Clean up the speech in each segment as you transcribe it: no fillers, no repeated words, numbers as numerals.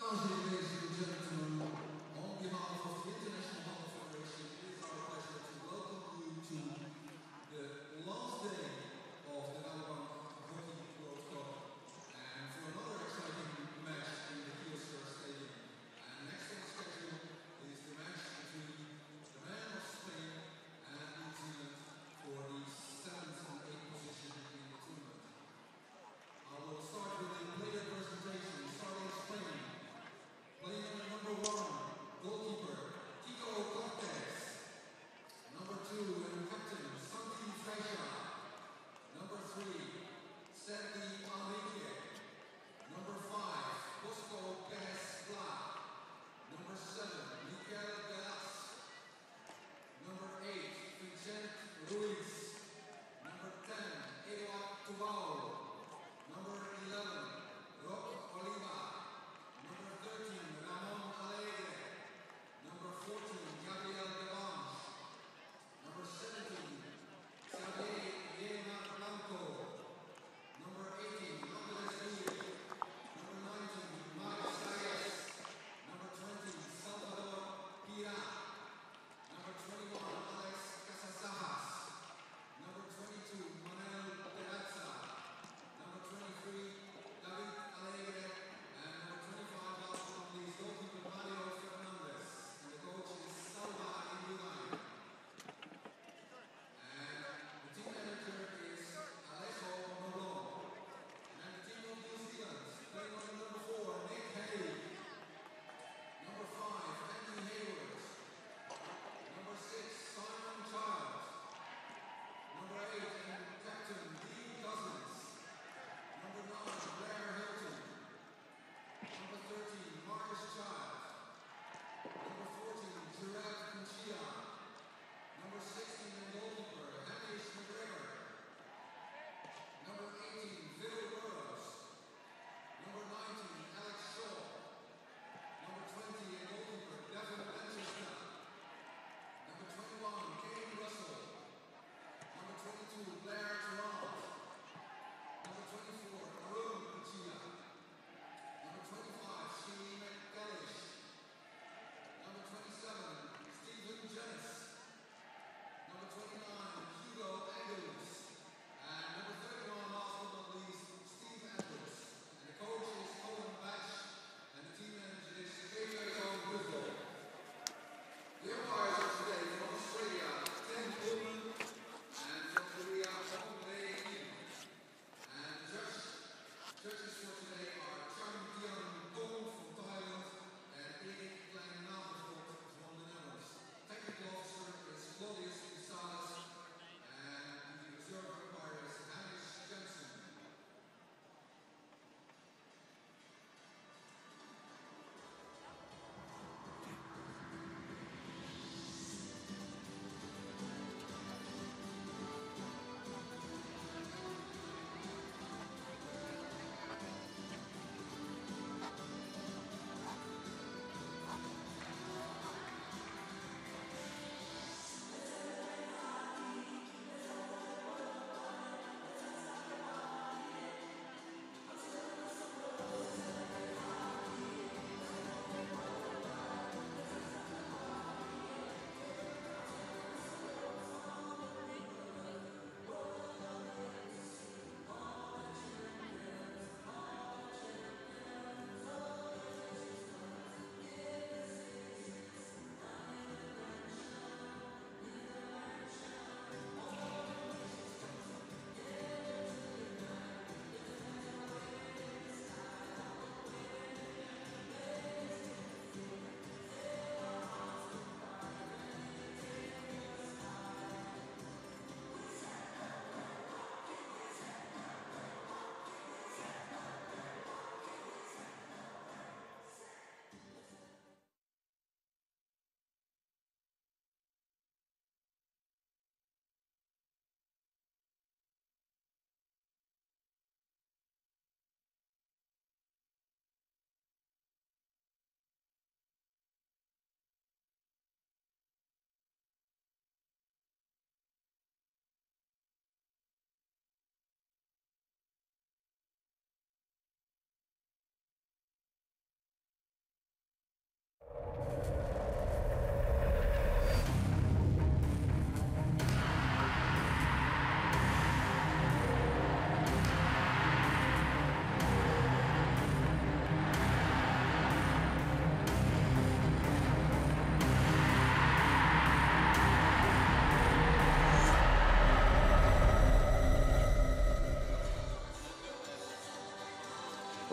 Ladies and gentlemen, on behalf of the International Hockey Federation, it is our pleasure to welcome you to the last day of the Rabobank Hockey World Cup and for another exciting match in the Kyocera Stadium. And next on the schedule is the match between the man of Spain and New Zealand for the 7th and 8th position in the tournament. I will start with a player presentation, starting Spain.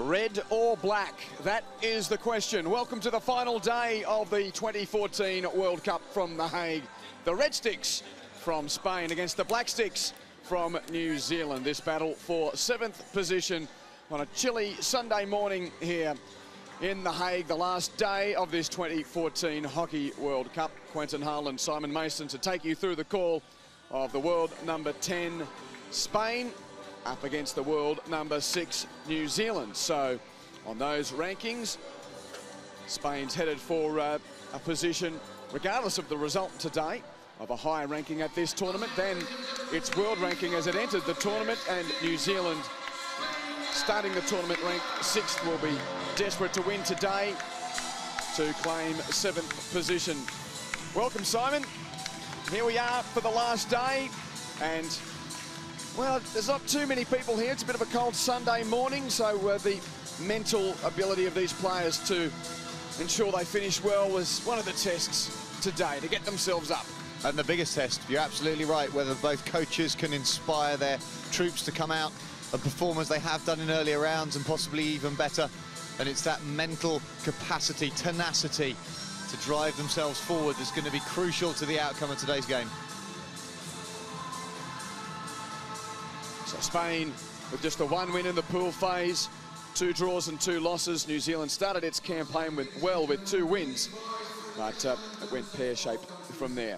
Red or black? That is the question. Welcome to the final day of the 2014 World Cup from The Hague. The Red Sticks from Spain against the Black Sticks from New Zealand. This battle for 7th position on a chilly Sunday morning here in The Hague, the last day of this 2014 Hockey World Cup. Quentin Harlan, Simon Mason to take you through the call of the world number 10, Spain, up against the world number 6, New Zealand. So on those rankings, Spain's headed for a position, regardless of the result today, of a higher ranking at this tournament than its world ranking as it entered the tournament, and New Zealand, starting the tournament ranked 6th, will be desperate to win today to claim 7th position. Welcome, Simon. Here we are for the last day, and well, there's not too many people here. It's a bit of a cold Sunday morning, so the mental ability of these players to ensure they finish well was one of the tests today, to get themselves up. And the biggest test, you're absolutely right, whether both coaches can inspire their troops to come out and perform as they have done in earlier rounds, and possibly even better. And it's that mental capacity, tenacity to drive themselves forward that's going to be crucial to the outcome of today's game. So Spain with just the 1 win in the pool phase, 2 draws and 2 losses. New Zealand started its campaign with 2 wins, but it went pear-shaped from there.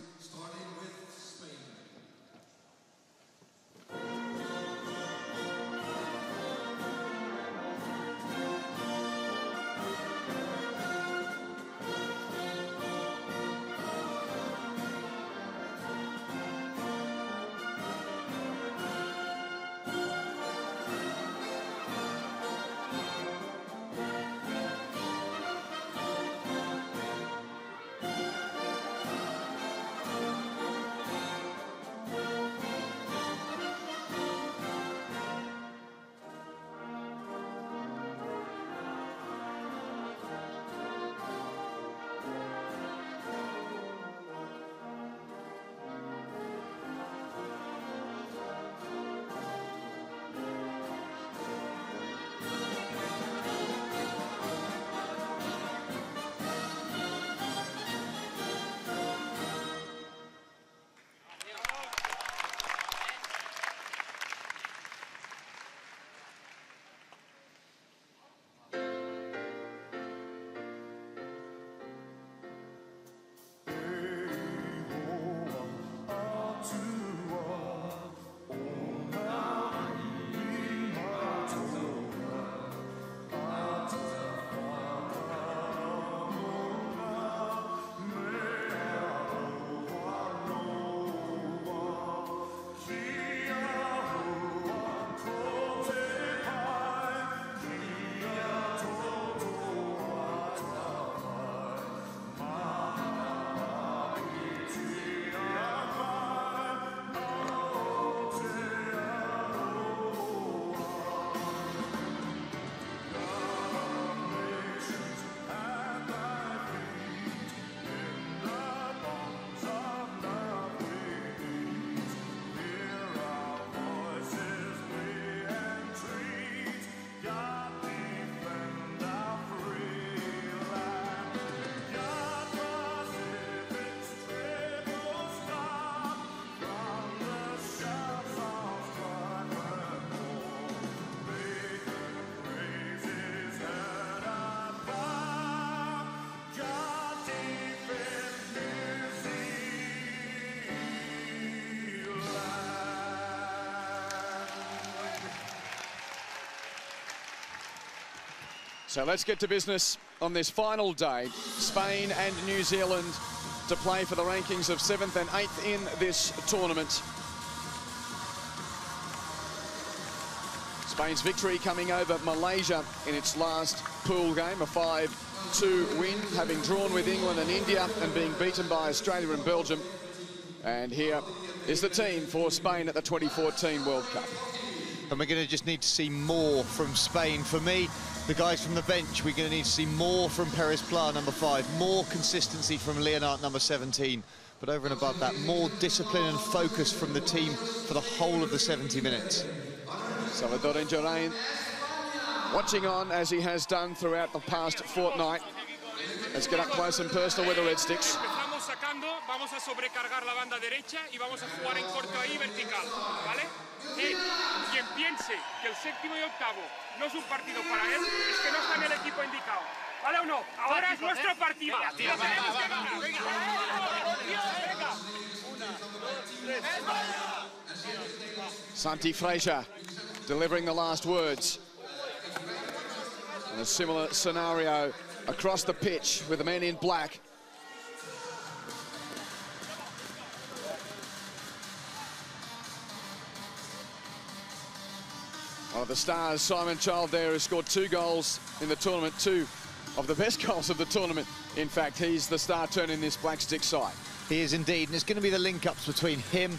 So let's get to business on this final day. Spain and New Zealand to play for the rankings of 7th and 8th in this tournament. Spain's victory coming over Malaysia in its last pool game, a 5-2 win, having drawn with England and India and being beaten by Australia and Belgium. And here is the team for Spain at the 2014 World Cup. And we're going to just need to see more from Spain. For me, the guys from the bench, we're going to need to see more from Perez Pla, number 5, more consistency from Leonard, number 17. But over and above that, more discipline and focus from the team for the whole of the 70 minutes. Salvador Engirain watching on as he has done throughout the past fortnight. Let's get up close and personal with the Red Sticks. Empezamos sacando, vamos a sobrecargar la banda derecha y vamos a jugar en corto ahí vertical, ¿vale? Quien piense que el séptimo y octavo no es un partido para él, es que no está en el equipo indicado. ¿Vale o no? Ahora es nuestro partido. Lo tenemos que ganar. Santi Fraser delivering the last words. And a similar scenario across the pitch with the men in black. One of the stars, Simon Child there, has scored 2 goals in the tournament, 2 of the best goals of the tournament. In fact, he's the star turning this Black Stick side. He is indeed, and it's going to be the link-ups between him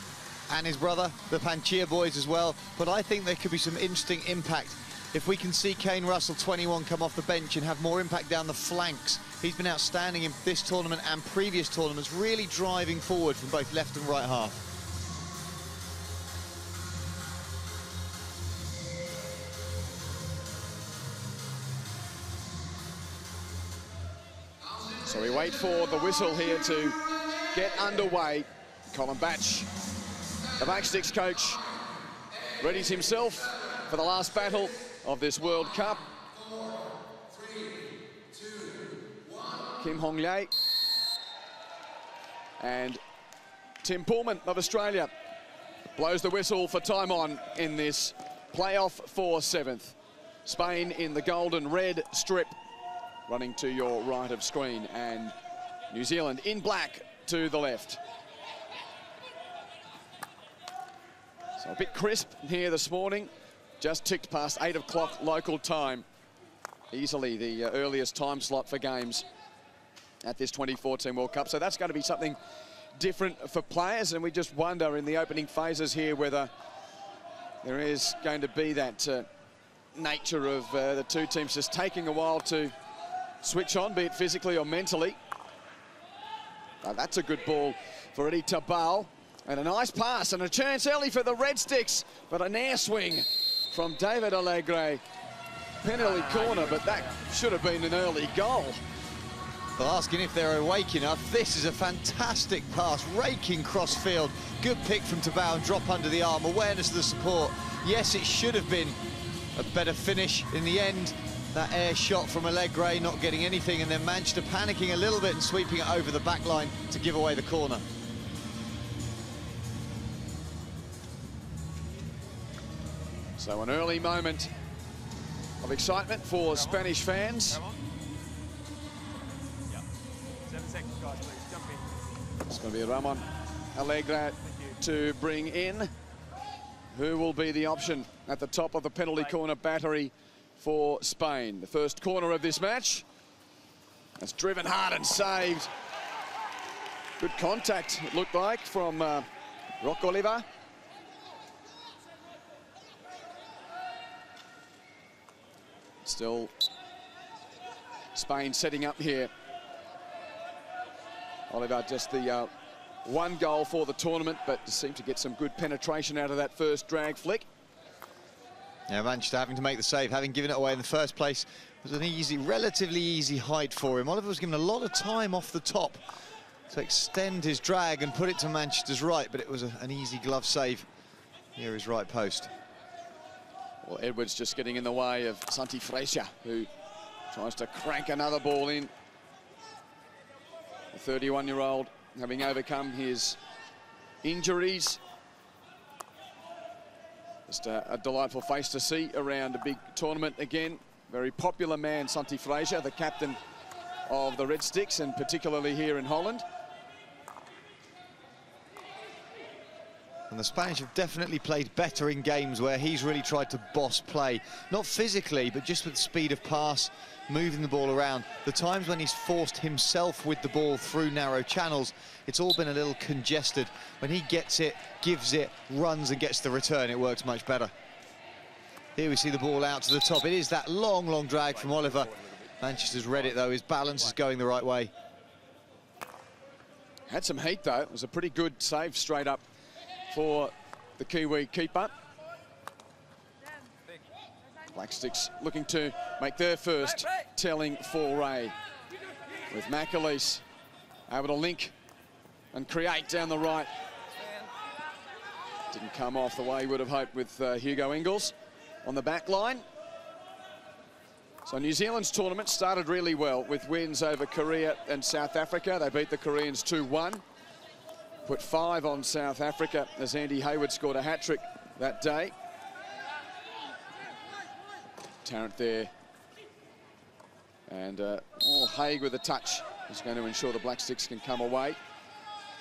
and his brother, the Panchia boys as well. But I think there could be some interesting impact if we can see Kane Russell, 21, come off the bench and have more impact down the flanks. He's been outstanding in this tournament and previous tournaments, really driving forward from both left and right half. So we wait for the whistle here to get underway. Colin Batch, the Black Sticks coach, readies himself for the last battle of this World Cup. Kim Hong Lei and Tim Pullman of Australia blows the whistle for time on in this playoff for 7th. Spain in the golden red strip, running to your right of screen, and New Zealand in black to the left. So a bit crisp here this morning, just ticked past 8 o'clock local time. Easily the earliest time slot for games at this 2014 World Cup. So that's going to be something different for players, and we just wonder in the opening phases here whether there is going to be that nature of the two teams just taking a while to switch on, be it physically or mentally. That's a good ball for Eddie Tabal. And a nice pass and a chance early for the Red Sticks, but an air swing from David Allegre. Penalty corner, but that should have been an early goal. Well, asking if they're awake enough, this is a fantastic pass, raking cross-field. Good pick from Tabal and drop under the arm, awareness of the support. Yes, it should have been a better finish in the end. That air shot from Allegre, not getting anything, and then Manchester panicking a little bit and sweeping it over the back line to give away the corner. So an early moment of excitement for Spanish fans. 7 seconds, guys, please. Jump in. It's going to be Ramon Allegre to bring in. Who will be the option at the top of the penalty corner battery for Spain? The first corner of this match. That's driven hard and saved. Good contact, it looked like, from Roc Oliver. Still Spain setting up here. Oliver just the one goal for the tournament, but seemed to get some good penetration out of that first drag flick. Yeah, Manchester having to make the save, having given it away in the first place. It was an easy, relatively easy height for him. Oliver was given a lot of time off the top to extend his drag and put it to Manchester's right, but it was an easy glove save near his right post. Well, Edwards just getting in the way of Santi Fraser, who tries to crank another ball in. The 31-year-old having overcome his injuries. Just a delightful face to see around a big tournament again. Very popular man, Santi Fraser, the captain of the Red Sticks, and particularly here in Holland. And the Spanish have definitely played better in games where he's really tried to boss play. Not physically, but just with speed of pass, moving the ball around. The times when he's forced himself with the ball through narrow channels, it's all been a little congested. When he gets it, gives it, runs and gets the return, it works much better. Here we see the ball out to the top. It is that long, long drag from Oliver. Manchester's read it, though. His balance is going the right way. Had some heat, though. It was a pretty good save straight up for the Kiwi keeper. Black Sticks looking to make their first telling foray, with McAleese able to link and create down the right. Didn't come off the way he would have hoped with Hugo Ingles on the back line. So New Zealand's tournament started really well with wins over Korea and South Africa. They beat the Koreans 2-1. Put 5 on South Africa as Andy Hayward scored a hat-trick that day. Tarrant there. And Haig with a touch is going to ensure the Black Sticks can come away.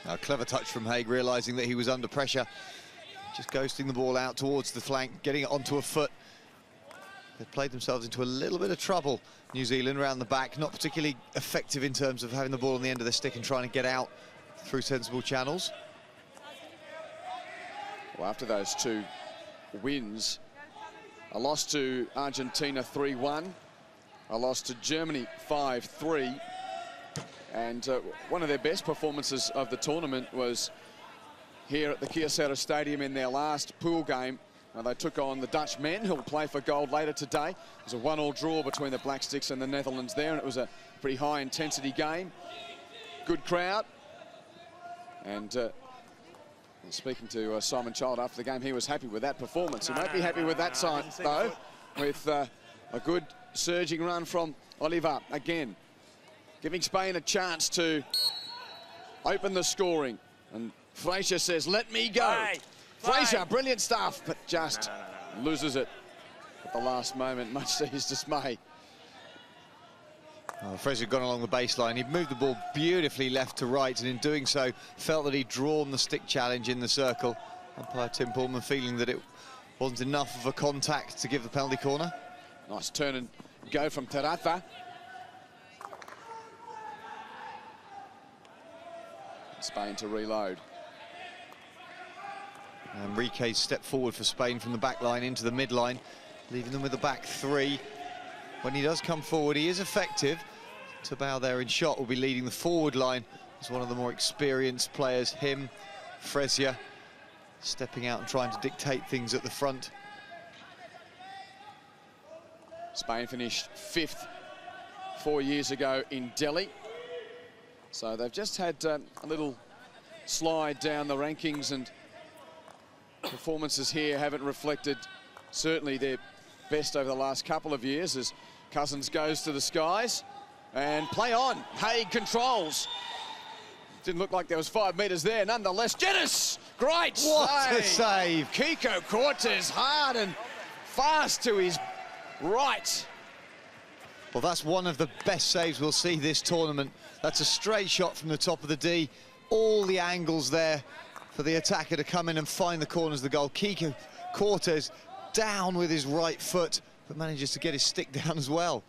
A clever touch from Haig, realising that he was under pressure. Just ghosting the ball out towards the flank, getting it onto a foot. They've played themselves into a little bit of trouble, New Zealand, around the back. Not particularly effective in terms of having the ball on the end of the stick and trying to get out through sensible channels. Well, after those 2 wins, a loss to Argentina 3-1, a loss to Germany 5-3, and one of their best performances of the tournament was here at the Kyocera Stadium in their last pool game. They took on the Dutch men, who'll play for gold later today. It was a 1-1 draw between the Black Sticks and the Netherlands there, and it was a pretty high-intensity game. Good crowd. And speaking to Simon Child after the game, he was happy with that performance. He won't be happy with that side, though, with a good surging run from Oliver again, giving Spain a chance to open the scoring. And Fraser says, let me go. Fraser, brilliant stuff, but just loses it at the last moment, much to his dismay. Fraser had gone along the baseline. He'd moved the ball beautifully left to right, and in doing so, felt that he'd drawn the stick challenge in the circle. Umpire Tim Pullman feeling that it wasn't enough of a contact to give the penalty corner. Nice turn and go from Terraza. Spain to reload. Enrique's step forward for Spain from the back line into the midline, leaving them with the back 3. When he does come forward, he is effective. Tabao there in shot will be leading the forward line as one of the more experienced players. Him, Frazier, stepping out and trying to dictate things at the front. Spain finished 5th 4 years ago in Delhi. So they've just had a little slide down the rankings, and performances here haven't reflected certainly their best over the last couple of years, as Cousins goes to the skies and play on. Haig controls. Didn't look like there was 5 metres there. Nonetheless, Jenis, great What a save. Kiko Cortez hard and fast to his right. Well, that's one of the best saves we'll see this tournament. That's a straight shot from the top of the D. All the angles there for the attacker to come in and find the corners of the goal. Kiko Cortez down with his right foot, but manages to get his stick down as well.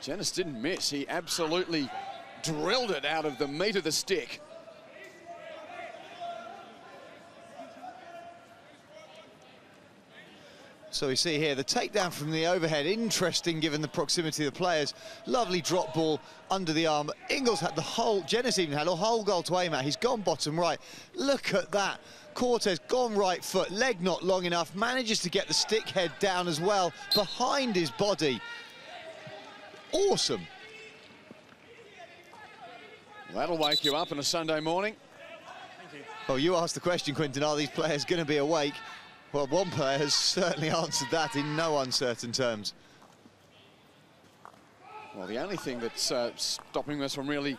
Jenis didn't miss. He absolutely drilled it out of the meat of the stick. So we see here the takedown from the overhead. Interesting given the proximity of the players. Lovely drop ball under the arm. Ingles had the whole, Jenis even had a whole goal to aim at. He's gone bottom right. Look at that. Cortez gone right foot, leg not long enough, manages to get the stick head down as well, behind his body. Awesome. That'll wake you up on a Sunday morning. Thank you. Well, you asked the question, Quinton, are these players going to be awake? Well, one player has certainly answered that in no uncertain terms. Well, the only thing that's stopping us from really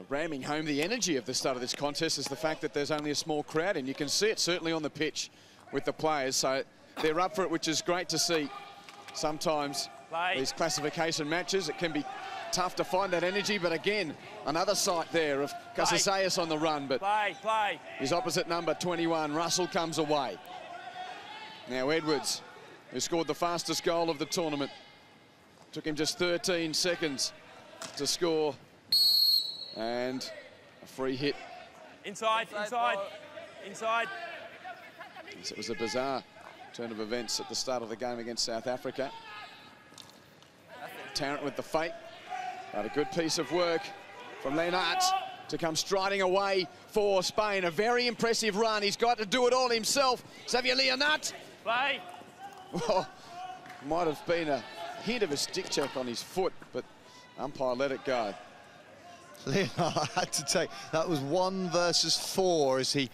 ramming home the energy of the start of this contest is the fact that there's only a small crowd, and you can see it certainly on the pitch with the players. So they're up for it, which is great to see. Sometimes these classification matches, it can be tough to find that energy, but again, another sight there of Casasayas on the run, but his opposite number, 21, Russell, comes away. Now Edwards, who scored the fastest goal of the tournament, took him just 13 seconds to score, and a free hit. Inside. It was a bizarre turn of events at the start of the game against South Africa. Tarrant with the fake, but a good piece of work from Lennart. to come striding away for Spain. A very impressive run. He's got to do it all himself. Xavier Leonat. Play. Well, might have been a hint of a stick check on his foot, but umpire let it go. Leonard had to take, that was 1 versus 4 as he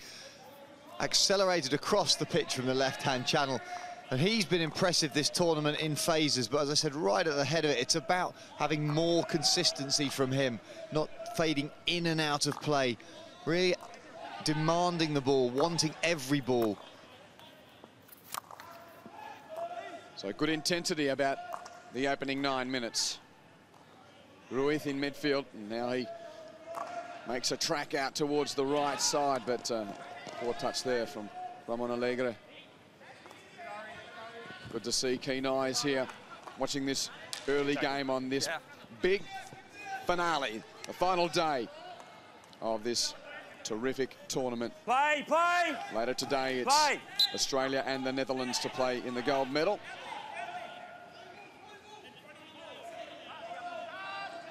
accelerated across the pitch from the left-hand channel. And he's been impressive this tournament in phases, but as I said, right at the head of it, it's about having more consistency from him, not fading in and out of play, really demanding the ball, wanting every ball. So good intensity about the opening 9 minutes. Ruiz in midfield, and now he makes a track out towards the right side, but poor touch there from Ramon Alegre. Good to see keen eyes here, watching this early game on this big finale, the final day of this terrific tournament. Play. Later today, it's Australia and the Netherlands to play in the gold medal.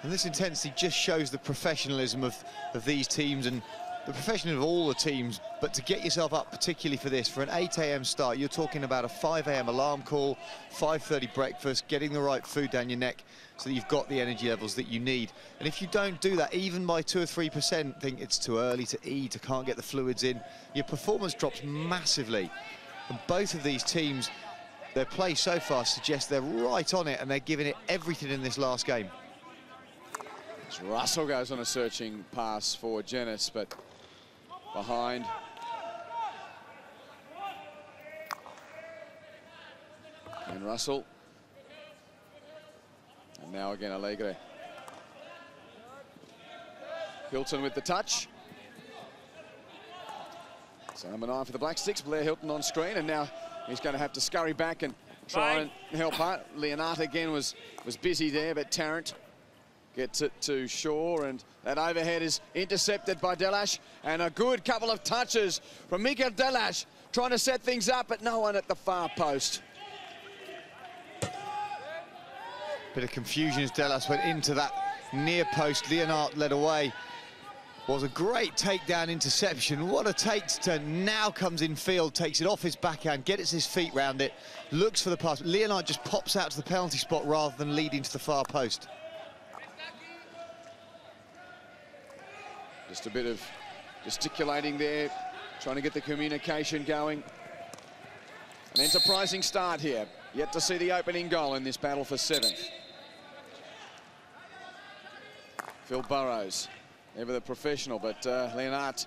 And this intensity just shows the professionalism of these teams and the professionalism of all the teams. But to get yourself up, particularly for this, for an 8 a.m. start, you're talking about a 5 a.m. alarm call, 5:30 breakfast, getting the right food down your neck so that you've got the energy levels that you need. And if you don't do that, even by 2 or 3%, think it's too early to eat, I can't get the fluids in, your performance drops massively. And both of these teams, their play so far suggests they're right on it and they're giving it everything in this last game. Russell goes on a searching pass for Jenas, but behind. And Russell. And now again Alegre. Hilton with the touch. So number 9 for the Black Sticks, Blair Hilton on screen, and now he's going to have to scurry back and try and help out. Leonard again was busy there, but Tarrant gets it to Shaw, and that overhead is intercepted by Delash, and a good couple of touches from Mikel Delash, trying to set things up, but no one at the far post. Bit of confusion as Delash went into that near post. Leonard led away. Was a great takedown interception. What a take to turn. Now comes in field, takes it off his backhand, gets his feet round it, looks for the pass. Leonard just pops out to the penalty spot rather than leading to the far post. Just a bit of gesticulating there, trying to get the communication going. An enterprising start here. Yet to see the opening goal in this battle for 7th. Phil Burrows, ever the professional, but Leonard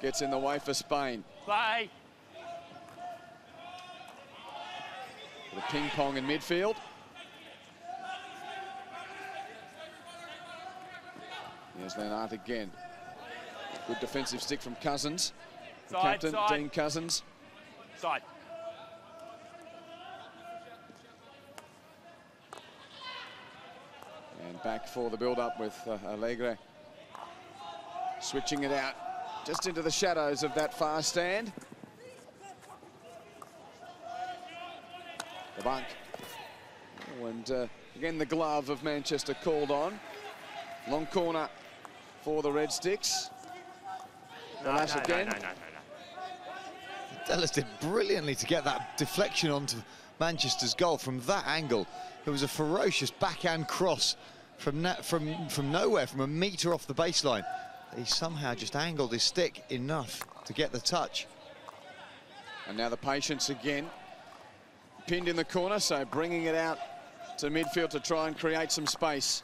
gets in the way for Spain. Play. The ping pong in midfield. Here's Leonard again. Good defensive stick from Cousins. The captain, Dean Cousins. Side. And back for the build-up with Alegre. Switching it out just into the shadows of that far stand. The bunk. Oh, and again, the glove of Manchester called on. Long corner for the Red Sticks. Delash again. Delash did brilliantly to get that deflection onto Manchester's goal from that angle. It was a ferocious backhand cross from nowhere, from a metre off the baseline. He somehow just angled his stick enough to get the touch. And now the patience again. Pinned in the corner, so bringing it out to midfield to try and create some space.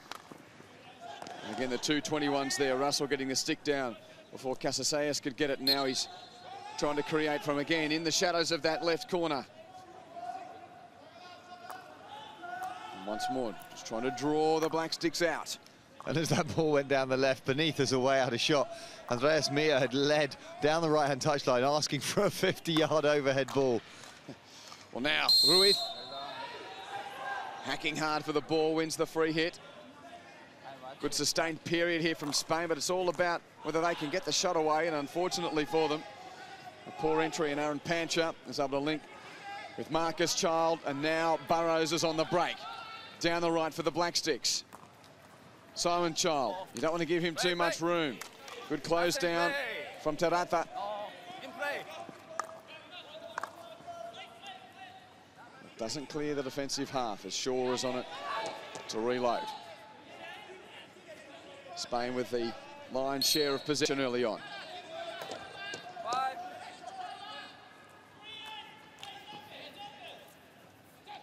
And again, the 2-21s there. Russell getting the stick down before Casasayas could get it. Now he's trying to create from again in the shadows of that left corner. And once more, just trying to draw the Black Sticks out. And as that ball went down the left, beneath us away out of shot, Andreas Mia had led down the right-hand touchline, asking for a 50-yard overhead ball. Well, now, Ruiz hacking hard for the ball, wins the free hit. Good sustained period here from Spain, but it's all about whether they can get the shot away, and unfortunately for them, a poor entry, and Aaron Pancher is able to link with Marcus Child, and now Burrows is on the break. Down the right for the Black Sticks. Simon Child, you don't want to give him too much room. Good close down from Terata. Doesn't clear the defensive half as Shaw is on it to reload. Spain with the lion's share of possession early on.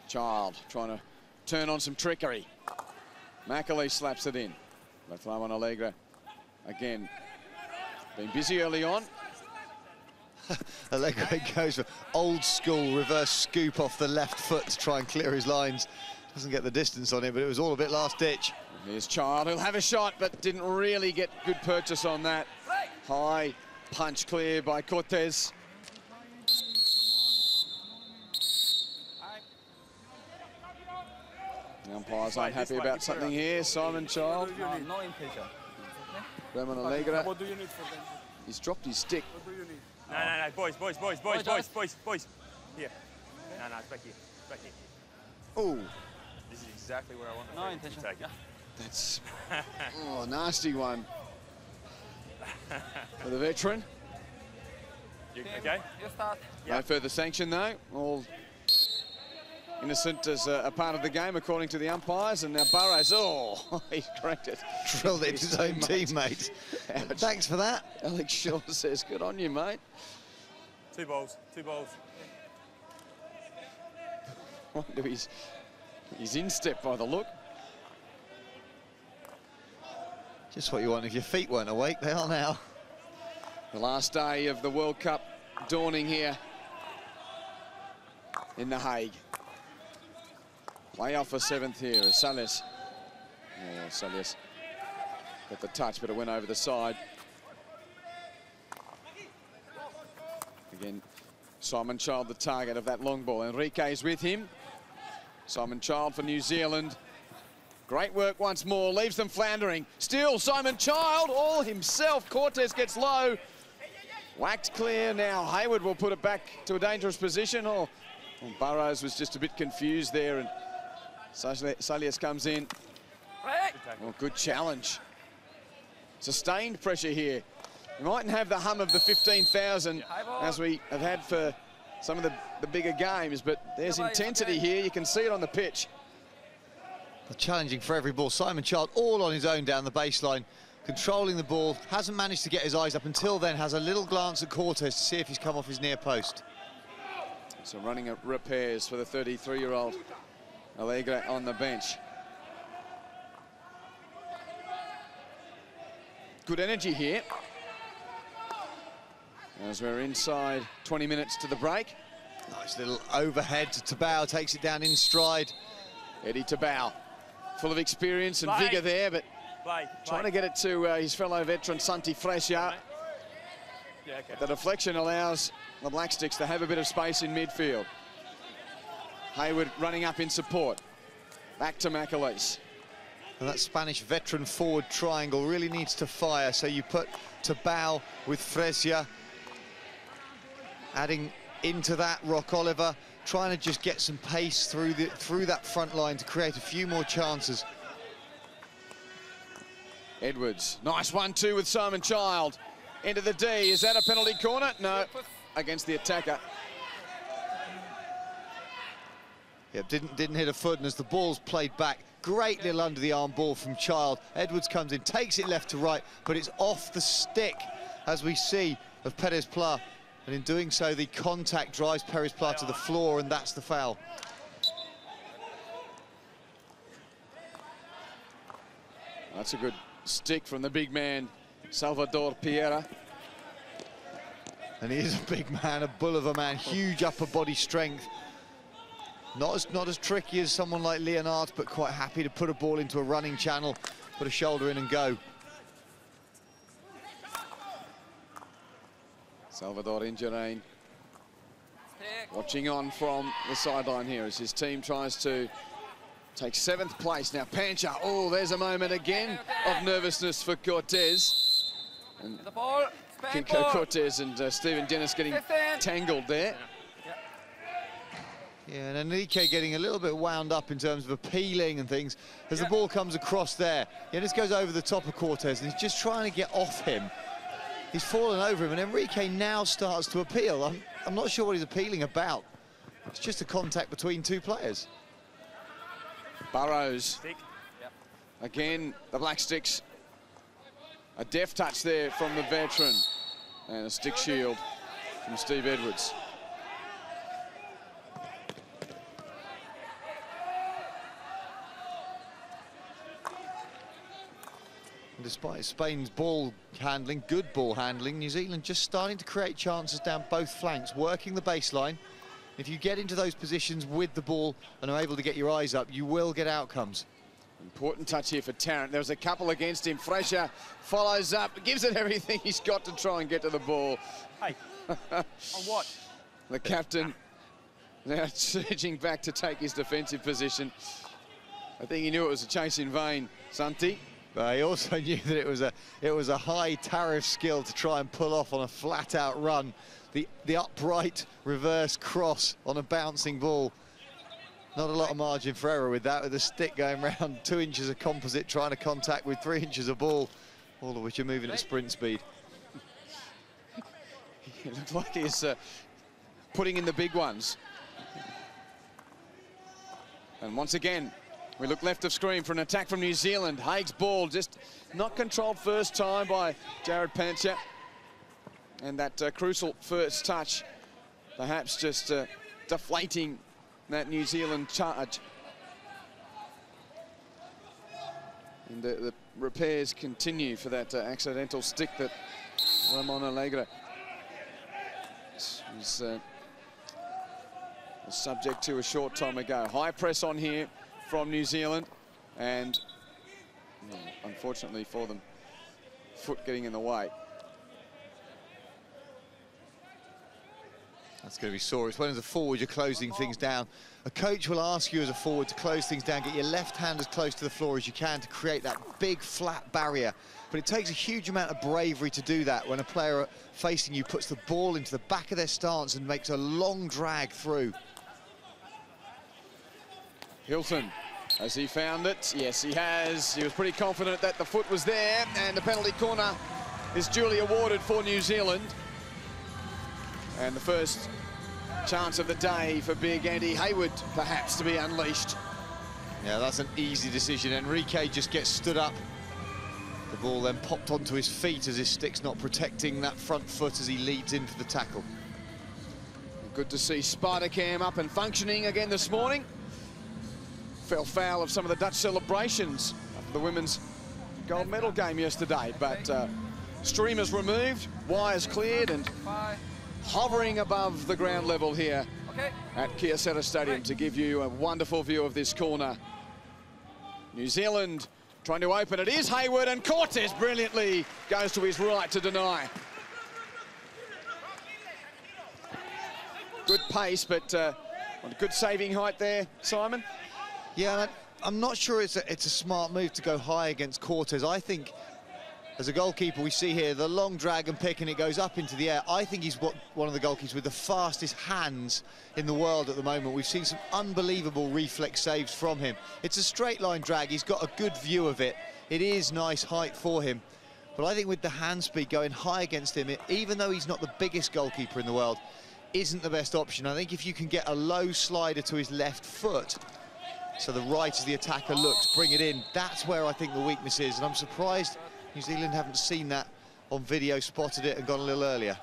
Child trying to turn on some trickery. Macaulay slaps it in. But Ramon Alegre again been busy early on. Alegre goes for old school reverse scoop off the left foot to try and clear his lines. Doesn't get the distance on it, but it was all a bit last ditch. Here's Child, he'll have a shot, but didn't really get good purchase on that. High punch clear by Cortez. The umpires aren't happy about something here. Simon Child. No impatient. Ramon Alegre. What do you need for them? He's dropped his stick. What do you need? No, boys. Here. No, it's back here. Back here. Oh, This is exactly where I want No intention. Take it. that's nasty one for the veteran. You, okay? You start. No Yeah. further sanction though. All innocent as a part of the game according to the umpires. And now Burrows, oh, he's corrected. Drilled it to his own teammate. Ouch. Thanks for that. Alex Shaw says, good on you, mate. Two balls. Wonder he's in step by the look. Just what you want. If your feet weren't awake, they are now. The last day of the World Cup dawning here in The Hague. Play off for seventh here as Salias. Oh, Salias got the touch, but it went over the side. Again, Simon Child the target of that long ball. Enrique's with him. Simon Child for New Zealand. Great work once more, leaves them floundering. Still Simon Child all himself. Cortez gets low. Whacked clear now. Hayward will put it back to a dangerous position. Oh, well, Burrows was just a bit confused there, and Salias comes in. Oh, good challenge. Sustained pressure here. We mightn't have the hum of the 15,000 as we have had for some of the bigger games, but there's intensity here. You can see it on the pitch. Challenging for every ball. Simon Child all on his own down the baseline, controlling the ball. Hasn't managed to get his eyes up until then. Has a little glance at Cortez to see if he's come off his near post. So running at repairs for the 33-year-old Alegre on the bench. Good energy here. As we're inside 20 minutes to the break. Nice little overhead to Tabao, takes it down in stride. Eddie Tabao, full of experience and vigour there, but trying to get it to his fellow veteran Santi Fresia. Yeah, okay. The deflection allows the Black Sticks to have a bit of space in midfield. Hayward running up in support. Back to Macaulay. And that Spanish veteran forward triangle really needs to fire, so you put Tabao with Fresia. Adding into that Rock Oliver, trying to just get some pace through that front line to create a few more chances. Edwards, nice 1-2 with Simon Child. Into the D, is that a penalty corner? No, against the attacker. Yeah, didn't hit a foot, and as the ball's played back, great little under the arm ball from Child. Edwards comes in, takes it left to right, but it's off the stick, as we see, of Perez Pla. And in doing so, the contact drives Perez Pla to the floor, and that's the foul. That's a good stick from the big man, Salvador Piera. And he is a big man, a bull of a man, huge upper body strength. Not as tricky as someone like Leonard, but quite happy to put a ball into a running channel, put a shoulder in and go. Salvador Indurain watching on from the sideline here as his team tries to take 7th place. Now Pancha, oh, there's a moment again of nervousness for Cortez. And The ball. Spain Kiko ball. Cortez and Stephen Dennis getting 15. tangled there. Yeah, and Enrique getting a little bit wound up in terms of appealing and things as the ball comes across there. Yeah, this goes over the top of Cortez, and he's just trying to get off him He's fallen over him, and Enrique now starts to appeal. I'm not sure what he's appealing about. It's just a contact between two players. Burrows. Again, the Black Sticks. A deft touch there from the veteran. And a stick shield from Steve Edwards. Despite Spain's ball handling, good ball handling, New Zealand just starting to create chances down both flanks, working the baseline. If you get into those positions with the ball and are able to get your eyes up, you will get outcomes. Important touch here for Tarrant. There was a couple against him. Fraser follows up, gives it everything he's got to try and get to the ball. Hey, on what? The captain now surging back to take his defensive position. I think he knew it was a chase in vain, Santi. But he also knew that it was a high tariff skill to try and pull off on a flat-out run. The upright reverse cross on a bouncing ball. Not a lot of margin for error with that, with the stick going around 2 inches of composite, trying to contact with 3 inches of ball, all of which are moving at sprint speed. It looks like he's putting in the big ones. And once again, we look left of screen for an attack from New Zealand. Haig's ball just not controlled first time by Jared Pancher. And that crucial first touch, perhaps just deflating that New Zealand charge. And the repairs continue for that accidental stick that Ramon Alegre was subject to a short time ago. High press on here from New Zealand, and unfortunately for them, foot getting in the way. That's going to be sore. It's when as a forward you're closing things down. A coach will ask you as a forward to close things down, get your left hand as close to the floor as you can to create that big flat barrier. But it takes a huge amount of bravery to do that when a player facing you puts the ball into the back of their stance and makes a long drag through. Hilton, has he found it? Yes, he has. He was pretty confident that the foot was there, and the penalty corner is duly awarded for New Zealand. And the first chance of the day for big Andy Hayward, perhaps, to be unleashed. Yeah, that's an easy decision. Enrique just gets stood up. The ball then popped onto his feet as his stick's not protecting that front foot as he leads in for the tackle. Good to see Spider-Cam up and functioning again this morning. Fell foul of some of the Dutch celebrations after the women's gold medal game yesterday, but streamers removed, wires cleared, and hovering above the ground level here at Kyocera Stadium to give you a wonderful view of this corner. New Zealand trying to open. It is Hayward, and Cortez brilliantly goes to his right to deny. Good pace, but good saving height there, Simon. Yeah, I'm not sure it's a smart move to go high against Cortez. I think, as a goalkeeper, we see here the long drag and pick, and it goes up into the air. I think he's one of the goalkeepers with the fastest hands in the world at the moment. We've seen some unbelievable reflex saves from him. It's a straight line drag. He's got a good view of it. It is nice height for him. But I think with the hand speed going high against him, even though he's not the biggest goalkeeper in the world, isn't the best option. I think if you can get a low slider to his left foot, so the right as the attacker looks, bring it in, that's where I think the weakness is. And I'm surprised New Zealand haven't seen that on video, spotted it and gone a little earlier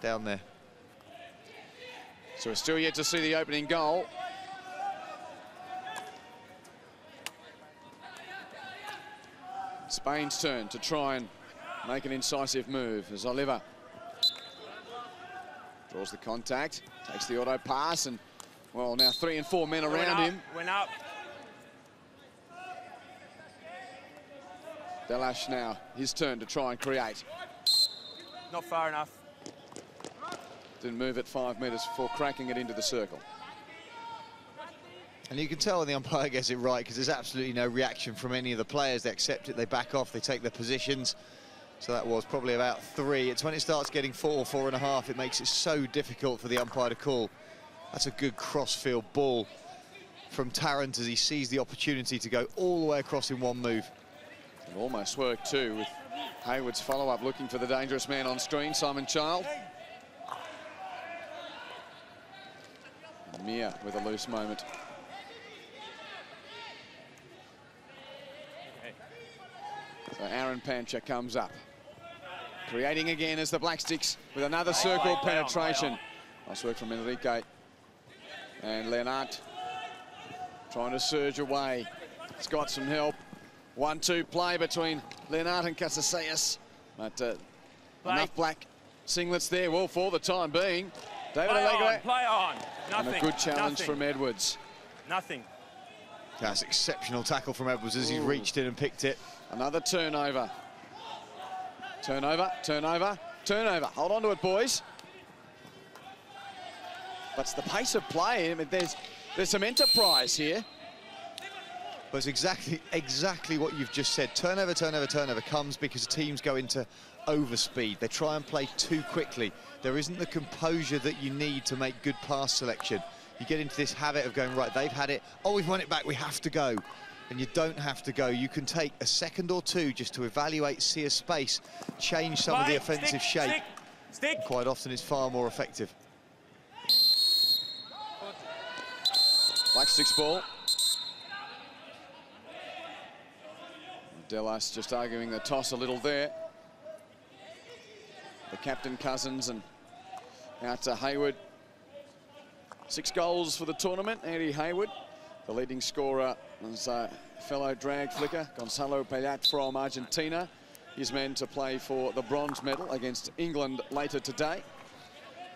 down there. So we're still yet to see the opening goal. Spain's turn to try and make an incisive move as Oliver draws the contact, takes the auto pass, and well, now 3 and 4 men around him. Went up. Delash now, his turn to try and create. Not far enough. Didn't move it 5 metres before cracking it into the circle. And you can tell when the umpire gets it right, because there's absolutely no reaction from any of the players. They accept it, they back off, they take their positions. So that was probably about 3. It's when it starts getting 4, 4.5, it makes it so difficult for the umpire to call. That's a good cross-field ball from Tarrant as he sees the opportunity to go all the way across in one move. It almost worked too, with Hayward's follow-up looking for the dangerous man on screen, Simon Child. Mia with a loose moment. So Aaron Pancher comes up. Creating again as the Black Sticks with another circle penetration. Nice work from Enrique. And Leonard trying to surge away. He's got some help. 1-2 play between Leonard and Casaseas. But enough black singlets there, well, for the time being. David Alegre. Play on. Nothing. And a good challenge from Edwards. Nothing. That's exceptional tackle from Edwards as he reached in and picked it. Another turnover. Turnover, turnover, turnover. Hold on to it, boys. But it's the pace of play. I mean, there's some enterprise here. But it's exactly what you've just said. Turnover, turnover, turnover comes because teams go into overspeed. They try and play too quickly. There isn't the composure that you need to make good pass selection. You get into this habit of going, right, they've had it. Oh, we've won it back, we have to go. And you don't have to go. You can take a second or two just to evaluate, see a space, change some of the offensive shape. Stick. And quite often it's far more effective. Black Sticks ball. Delas just arguing the toss a little there. The captain Cousins and out to Hayward. 6 goals for the tournament, Andy Hayward. The leading scorer was fellow drag flicker, Gonzalo Pellat from Argentina. His men to play for the bronze medal against England later today.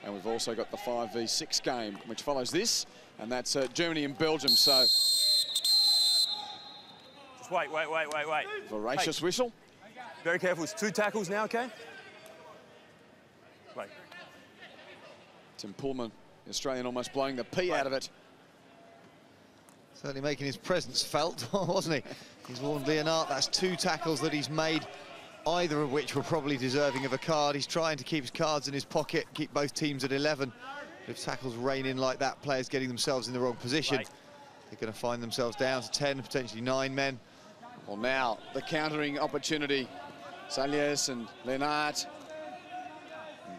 And we've also got the 5v6 game, which follows this, and that's Germany and Belgium. So, Just wait. voracious whistle. Very careful. It's 2 tackles now, okay? Wait. Tim Pullman, the Australian, almost blowing the P out of it. Certainly making his presence felt, wasn't he? He's warned Leonard. That's 2 tackles that he's made, either of which were probably deserving of a card. He's trying to keep his cards in his pocket, keep both teams at 11. If tackles rain in like that, players getting themselves in the wrong position. Right. They're going to find themselves down to 10, potentially 9 men. Well, now the countering opportunity. Salias and Leonard.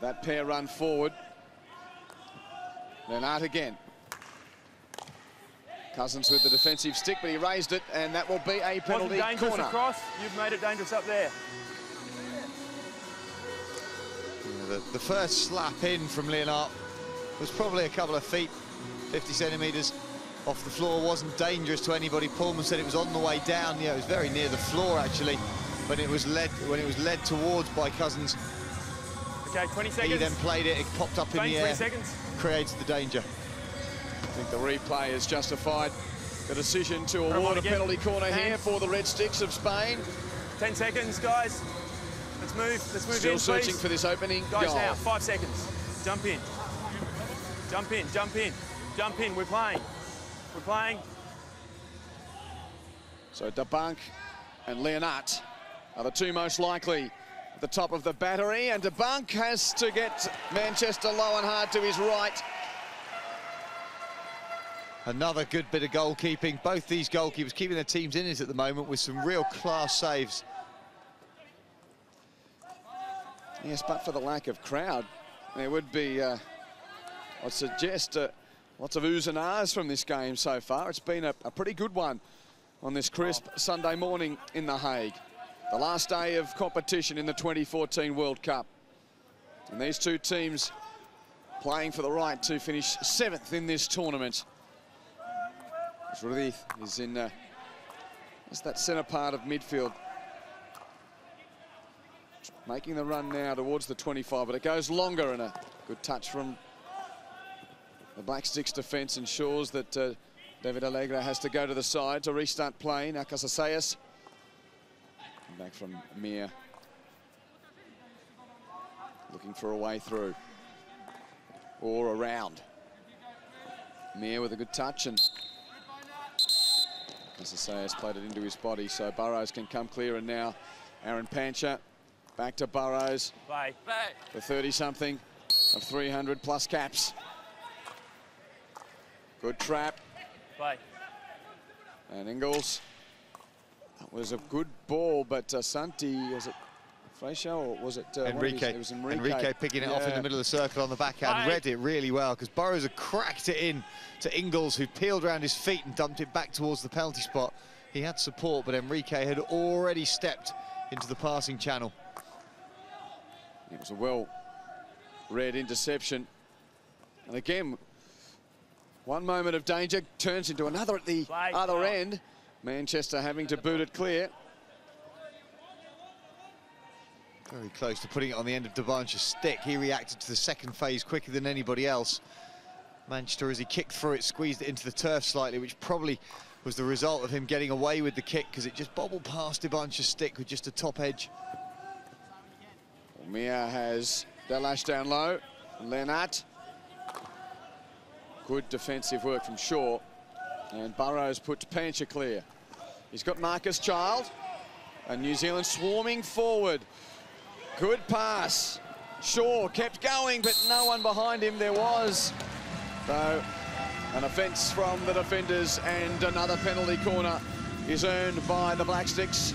That pair run forward. Leonard again. Cousins with the defensive stick, but he raised it, and that will be a penalty Wasn't dangerous corner. across. You've made it dangerous up there. Yeah, the first slap in from Leonard was probably a couple of feet, 50 centimetres off the floor. Wasn't dangerous to anybody. Pullman said it was on the way down. Yeah, it was very near the floor actually, when it was led towards by Cousins. Okay, 20 seconds. He then played it. It popped up in the air. 20 seconds. Creates the danger. I think the replay has justified the decision to award a penalty corner here for the Red Sticks of Spain. 10 seconds, guys. Let's move Still in, searching please. for this opening Guys, goal. now, 5 seconds. Jump in. Jump in, jump in. Jump in, we're playing. We're playing. So DeBank and Leonard are the 2 most likely at the top of the battery, and DeBank has to get Manchester low and hard to his right. Another good bit of goalkeeping. Both these goalkeepers keeping their teams in it at the moment with some real class saves. Yes, but for the lack of crowd, there would be, I'd suggest, lots of oohs and ahs from this game so far. It's been a pretty good one on this crisp Sunday morning in The Hague. The last day of competition in the 2014 World Cup. And these 2 teams playing for the right to finish 7th in this tournament. Ruiz is in just that centre part of midfield. Making the run now towards the 25, but it goes longer, and a good touch from the Black Sticks defence ensures that David Alegre has to go to the side to restart play. Now Casaseas. Back from Mir. Looking for a way through. Or around. Mir with a good touch, and Casaseas played it into his body, so Burrows can come clear, and now Aaron Pancher back to Burrows. Play. The 30-something of 300 plus caps. Good trap. Play. And Ingles. That was a good ball, but Santi, as it Fraser, or was it Enrique? It was Enrique. Enrique picking it off in the middle of the circle on the backhand. Read it really well, because Burrows had cracked it in to Ingles, who peeled around his feet and dumped it back towards the penalty spot. He had support, but Enrique had already stepped into the passing channel. It was a well-read interception. And again, one moment of danger turns into another at the other end. Manchester having to boot it clear. Very close to putting it on the end of Devansh's stick. He reacted to the second phase quicker than anybody else. Manchester, as he kicked through it, squeezed it into the turf slightly, which probably was the result of him getting away with the kick, because it just bobbled past Devansh's stick with just a top edge. Mia has Delash down low. Lennart. Good defensive work from Shaw. And Burrows puts Pancher clear. He's got Marcus Child. And New Zealand swarming forward. Good pass. Shaw kept going, but no one behind him. There was, though, an offence from the defenders, and another penalty corner is earned by the Black Sticks.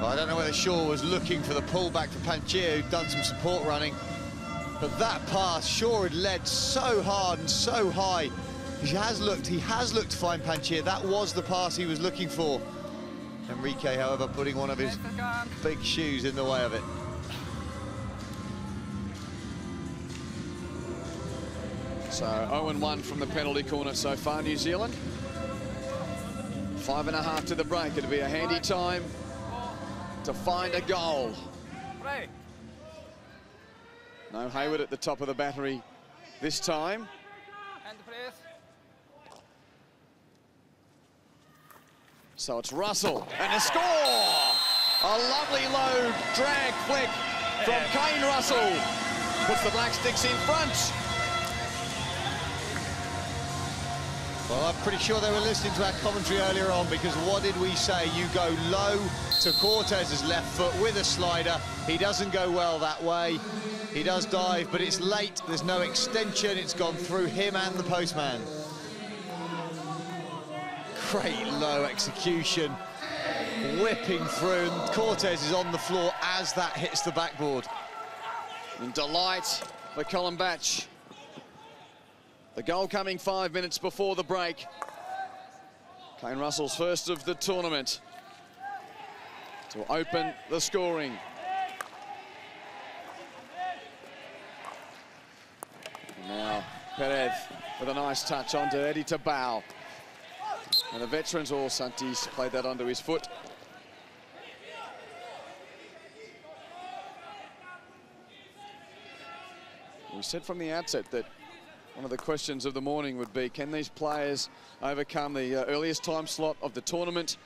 Well, I don't know whether Shaw was looking for the pullback for Pancher, who'd done some support running. But that pass, Shaw had led so hard and so high. He has looked to find Pancher. That was the pass he was looking for. Enrique, however, putting one of his big shoes in the way of it. So 0-1 from the penalty corner so far, New Zealand. 5.5 to the break. It'll be a handy time to find a goal. No Hayward at the top of the battery this time. So it's Russell, and a score! A lovely low drag flick from Kane Russell. Puts the Black Sticks in front. Well, I'm pretty sure they were listening to our commentary earlier on, because what did we say? You go low to Cortez's left foot with a slider. He doesn't go well that way. He does dive, but it's late. There's no extension. It's gone through him and the postman. Great low execution, whipping through, and Cortez is on the floor as that hits the backboard. In delight for Colin Batch. The goal coming 5 minutes before the break. Kane Russell's first of the tournament to open the scoring. And now Perez with a nice touch onto Eddie Tabau. And the veterans, or Santis, played that onto his foot. We said from the outset that one of the questions of the morning would be, can these players overcome the earliest time slot of the tournament?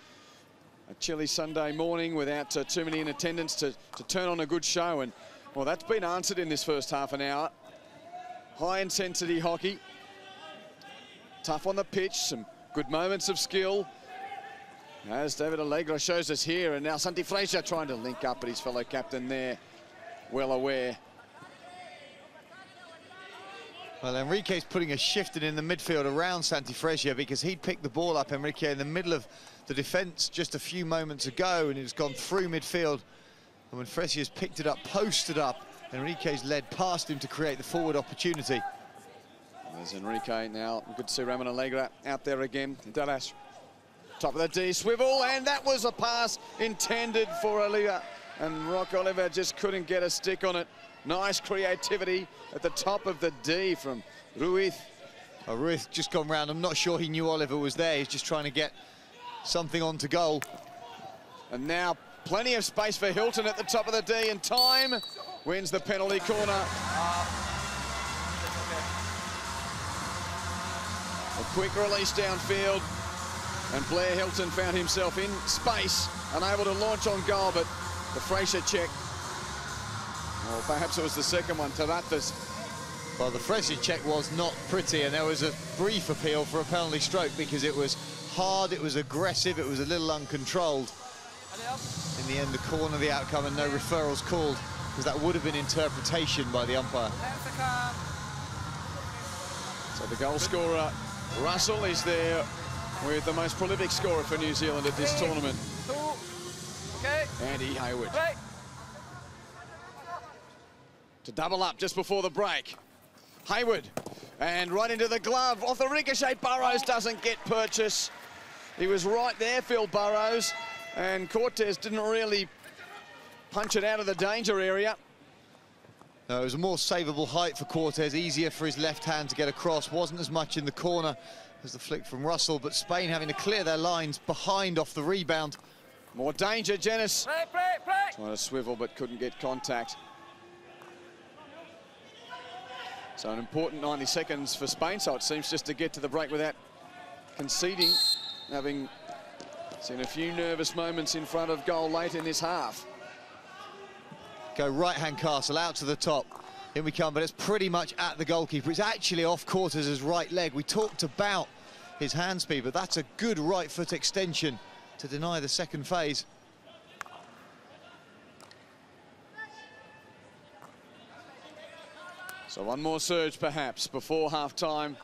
A chilly Sunday morning without too many in attendance to turn on a good show. And, well, that's been answered in this first half an hour. High-intensity hockey. Tough on the pitch, some good moments of skill, as David Allegra shows us here. And now Santi Fraser trying to link up, but his fellow captain there, well aware. Well, Enrique's putting a shifting in the midfield around Santi Fraser, because he'd picked the ball up, Enrique, in the middle of the defence just a few moments ago, and it's gone through midfield. And when Fraser's picked it up, posted up, Enrique's led past him to create the forward opportunity. There's Enrique now. Good to see Ramon Allegra out there again. Dallas, top of the D, swivel, and that was a pass intended for Oliva. And Rock Oliver just couldn't get a stick on it. Nice creativity at the top of the D from Ruiz. Ruiz just gone round. I'm not sure he knew Oliver was there. He's just trying to get something on to goal. And now plenty of space for Hilton at the top of the D, and time wins the penalty corner. A quick release downfield, and Blair Hilton found himself in space, unable to launch on goal, but the Fraser check, or perhaps it was the second one, Taratas. Well, the Fraser check was not pretty, and there was a brief appeal for a penalty stroke, because it was hard, it was aggressive, it was a little uncontrolled. In the end, the corner, the outcome, and no referrals called, because that would have been interpretation by the umpire. So the goal scorer, Russell, is there with the most prolific scorer for New Zealand at this tournament. Andy Hayward. to double up just before the break. Hayward, and right into the glove. Off the ricochet, Burrows doesn't get purchase. He was right there, Phil Burrows, and Cortez didn't really punch it out of the danger area. No, it was a more savable height for Cortez, easier for his left hand to get across. Wasn't as much in the corner as the flick from Russell, but Spain having to clear their lines behind off the rebound. More danger, Jenis. Trying to swivel, but couldn't get contact. So an important 90 seconds for Spain, so it seems just to get to the break without conceding, having seen a few nervous moments in front of goal late in this half. Go right-hand Castle out to the top. In we come, but it's pretty much at the goalkeeper. It's actually off Cortez's right leg. We talked about his hand speed, but that's a good right foot extension to deny the second phase. So one more surge, perhaps, before half-time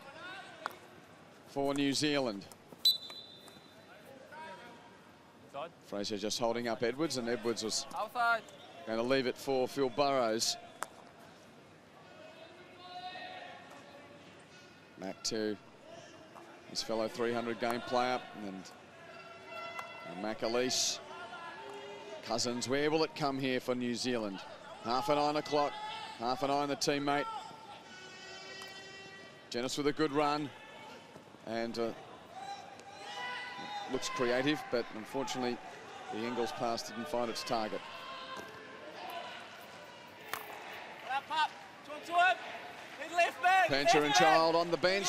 for New Zealand. Fraser just holding up Edwards, and Edwards was going to leave it for Phil Burrows. Back to his fellow 300-game player, and McAleese. Cousins, where will it come here for New Zealand? 9:30 o'clock, 9:30 the teammate. Jenis with a good run, and looks creative, but unfortunately the Ingles pass didn't find its target. Pancher and Child on the bench,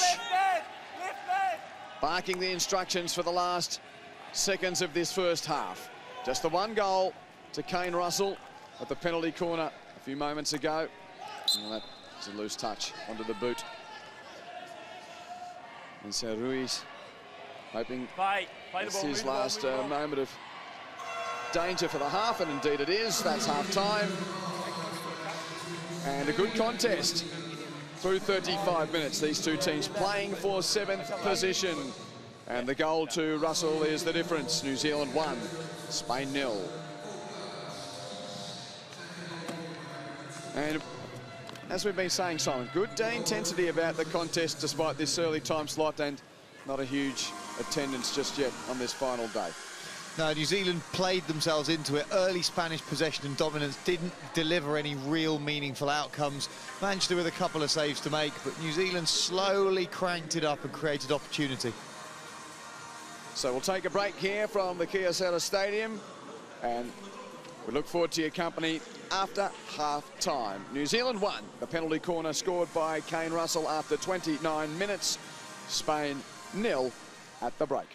barking the instructions for the last seconds of this first half. Just the one goal to Kane Russell at the penalty corner a few moments ago. And that's a loose touch onto the boot. And so Ruiz hoping it's his last moment of danger for the half, and indeed it is. That's half-time. And a good contest through 35 minutes. These two teams playing for 7th position. And the goal to Russell is the difference. New Zealand 1, Spain 0. And as we've been saying, Simon, good intensity about the contest despite this early time slot, and not a huge attendance just yet on this final day. No, New Zealand played themselves into it. Early Spanish possession and dominance didn't deliver any real meaningful outcomes. Manchester with a couple of saves to make, but New Zealand slowly cranked it up and created opportunity. So we'll take a break here from the Kyocera Stadium, and we look forward to your company after half-time. New Zealand 1, the penalty corner scored by Kane Russell after 29 minutes. Spain 0 at the break.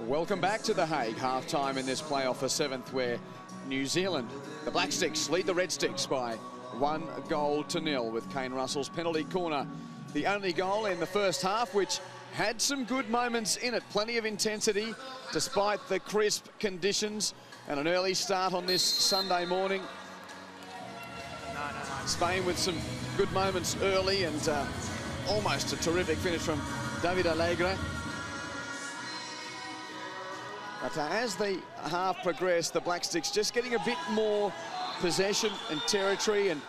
Welcome back to The Hague. Half-time in this playoff for 7th, where New Zealand, the Black Sticks, lead the Red Sticks by 1-0 with Kane Russell's penalty corner. The only goal in the first half, which had some good moments in it. Plenty of intensity, despite the crisp conditions, and an early start on this Sunday morning. Spain with some good moments early, and almost a terrific finish from David Alegre. But as the half progressed, the Black Sticks just getting a bit more possession and territory, and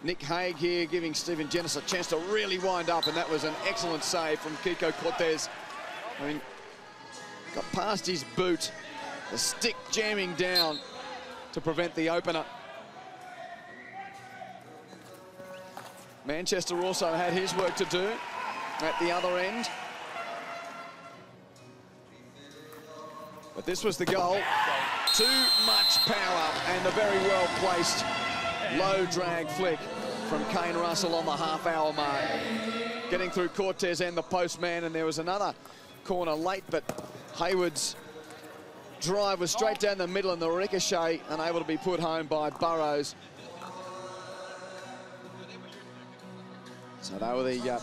Nick Hague here giving Stephen Genis a chance to really wind up, and that was an excellent save from Kiko Cortez. I mean, got past his boot, the stick jamming down to prevent the opener. Manchester also had his work to do at the other end. But this was the goal. Too much power and a very well-placed low drag flick from Kane Russell on the half-hour mark. Getting through Cortez and the postman, and there was another corner late, but Hayward's drive was straight down the middle, and the ricochet unable to be put home by Burrows. So they were the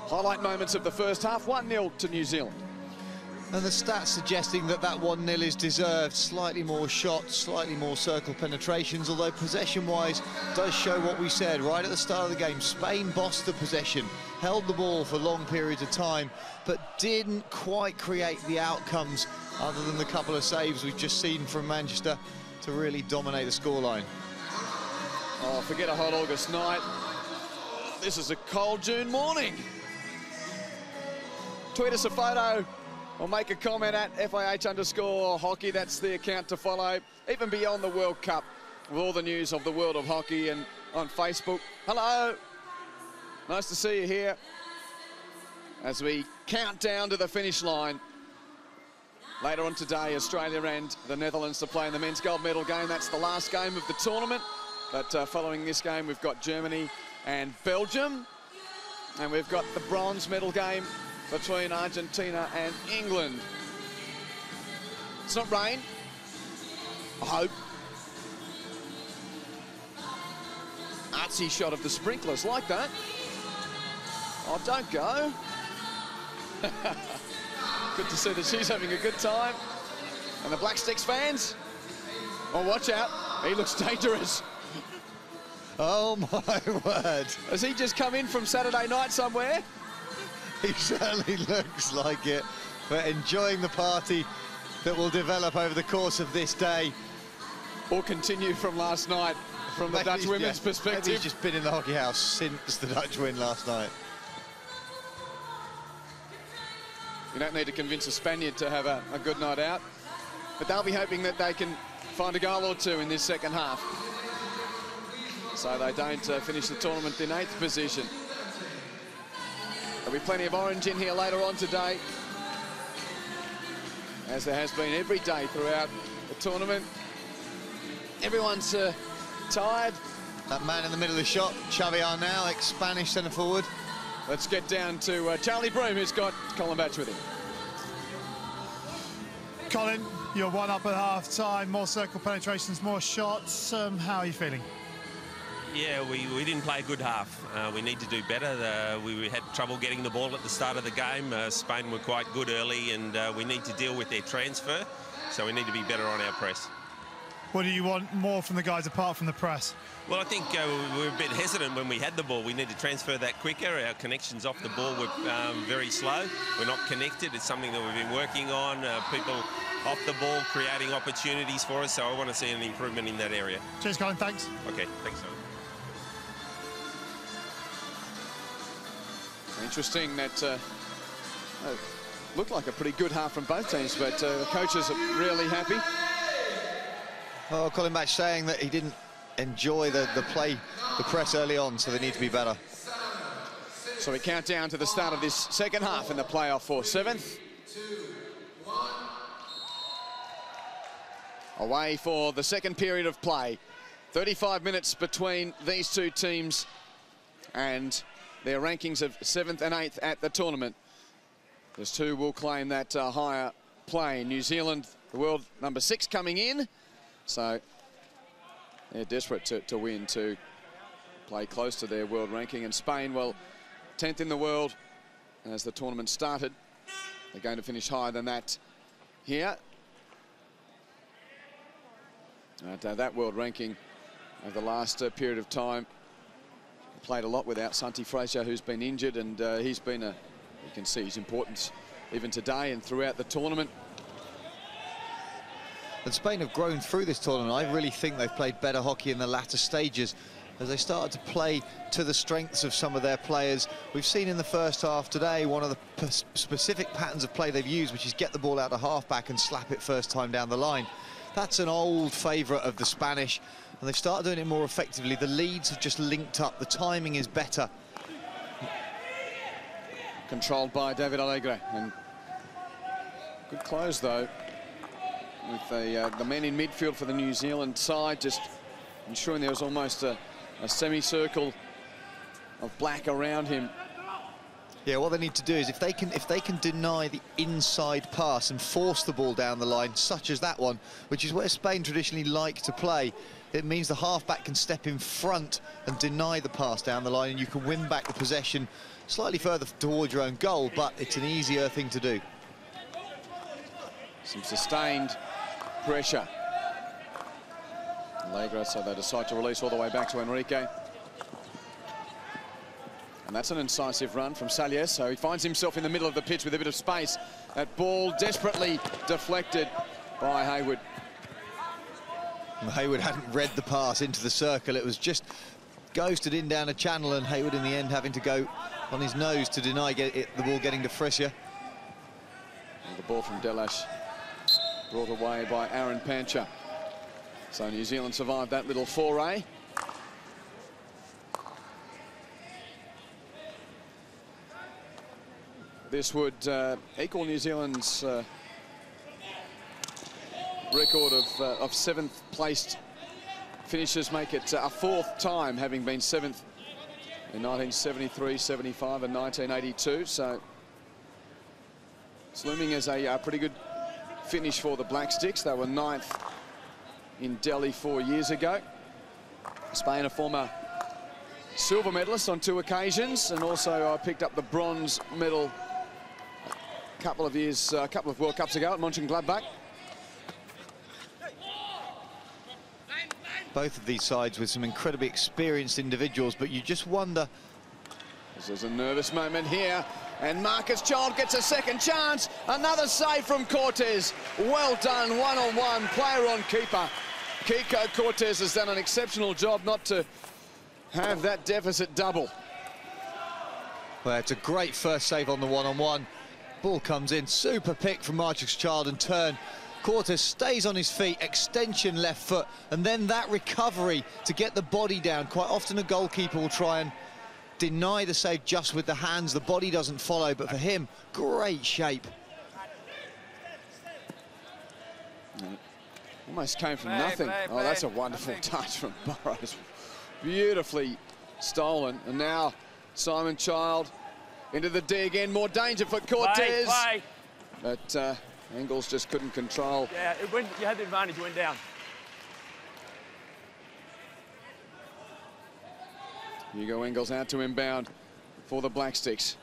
highlight moments of the first half. 1-0 to New Zealand. And the stats suggesting that that 1-0 is deserved. Slightly more shots, slightly more circle penetrations, although possession-wise does show what we said right at the start of the game. Spain bossed the possession, held the ball for long periods of time, but didn't quite create the outcomes other than the couple of saves we've just seen from Manchester to really dominate the scoreline. Oh, forget a hot August night. This is a cold June morning. Tweet us a photo or make a comment at FIH_hockey. That's the account to follow. Even beyond the World Cup, with all the news of the world of hockey, and on Facebook. Hello. Nice to see you here as we count down to the finish line. Later on today, Australia and the Netherlands to play in the men's gold medal game. That's the last game of the tournament. But following this game, we've got Germany and Belgium. And we've got the bronze medal game between Argentina and England. It's not rain, I hope. Artsy shot of the sprinklers, like that. Oh, don't go. Good to see that she's having a good time. And the Black Sticks fans, oh, watch out, he looks dangerous. Oh my word. Has he just come in from Saturday night somewhere? He certainly looks like it, but enjoying the party that will develop over the course of this day. Or continue from last night, from the Dutch women's perspective. Maybe he's just been in the hockey house since the Dutch win last night. You don't need to convince a Spaniard to have a good night out, but they'll be hoping that they can find a goal or two in this second half, so they don't finish the tournament in 8th position. There'll be plenty of orange in here later on today, as there has been every day throughout the tournament. Everyone's tired. That man in the middle of the shot, Xavi Arnau, ex-Spanish centre forward. Let's get down to Charlie Broom, who's got Colin Batch with him. Colin, you're one up at half-time, more circle penetrations, more shots. How are you feeling? Yeah, we didn't play a good half. We need to do better. We had trouble getting the ball at the start of the game. Spain were quite good early, and we need to deal with their transfer, so we need to be better on our press. What do you want more from the guys apart from the press? Well, I think we were a bit hesitant when we had the ball. We need to transfer that quicker. Our connections off the ball were very slow. We're not connected. It's something that we've been working on. People off the ball creating opportunities for us, so I want to see an improvement in that area. Cheers, Colin. Thanks. Okay, thanks, Simon. Interesting that looked like a pretty good half from both teams, but the coaches are really happy. Oh, Colin Batch saying that he didn't enjoy the press early on, so they need to be better. So we count down to the start of this second half in the playoff for 7th. Away for the second period of play. 35 minutes between these two teams and their rankings of 7th and 8th at the tournament. There's two will claim that higher play. New Zealand, the world number 6 coming in. So they're desperate to win, to play close to their world ranking. And Spain, well, 10th in the world as the tournament started. They're going to finish higher than that here. That world ranking over the last period of time played a lot without Santi Fraser, who's been injured, and he's been you can see his importance even today and throughout the tournament. And Spain have grown through this tournament. I really think they've played better hockey in the latter stages as they started to play to the strengths of some of their players. We've seen in the first half today one of the specific patterns of play they've used, which is get the ball out of halfback and slap it first time down the line. That's an old favourite of the Spanish, and they've started doing it more effectively. The leads have just linked up. The timing is better. Controlled by David Alegre, and good close though with the men in midfield for the New Zealand side, just ensuring there was almost a semicircle of black around him. Yeah, what they need to do is if they can deny the inside pass and force the ball down the line, such as that one, which is where Spain traditionally like to play, it means the halfback can step in front and deny the pass down the line, and you can win back the possession slightly further towards your own goal, but it's an easier thing to do. Some sustained pressure. Alegre, so they decide to release all the way back to Enrique. And that's an incisive run from Saliers, so he finds himself in the middle of the pitch with a bit of space. That ball desperately deflected by Hayward. Hayward hadn't read the pass into the circle. It was just ghosted in down a channel, and Hayward in the end having to go on his nose to deny the ball getting to Fraser. The ball from Delash brought away by Aaron Pancher. So New Zealand survived that little foray. This would equal New Zealand's record of 7th placed finishes, make it a 4th time, having been 7th in 1973, 75 and 1982. So it's looming as a pretty good finish for the Black Sticks. They were 9th in Delhi 4 years ago. Spain, a former silver medalist on 2 occasions, and also picked up the bronze medal a couple of World Cups ago at Mönchengladbach. Both of these sides with some incredibly experienced individuals, but you just wonder. This is a nervous moment here, and Marcus Child gets a second chance. Another save from Cortez. Well done, one-on-one, player on keeper. Kiko Cortez has done an exceptional job not to have that deficit double. Well, it's a great first save on the one-on-one. Ball comes in, super pick from Marcus Child and turn. Cortez stays on his feet, extension left foot, and then that recovery to get the body down. Quite often a goalkeeper will try and deny the save just with the hands. The body doesn't follow, but for him, great shape. Almost came from nothing. Oh, that's a wonderful touch from Burrows. Beautifully stolen. And now Simon Child into the D again. More danger for Cortez. Play. But Engels just couldn't control. Yeah, you had the advantage, it went down. Hugo Engels out to inbound for the Black Sticks.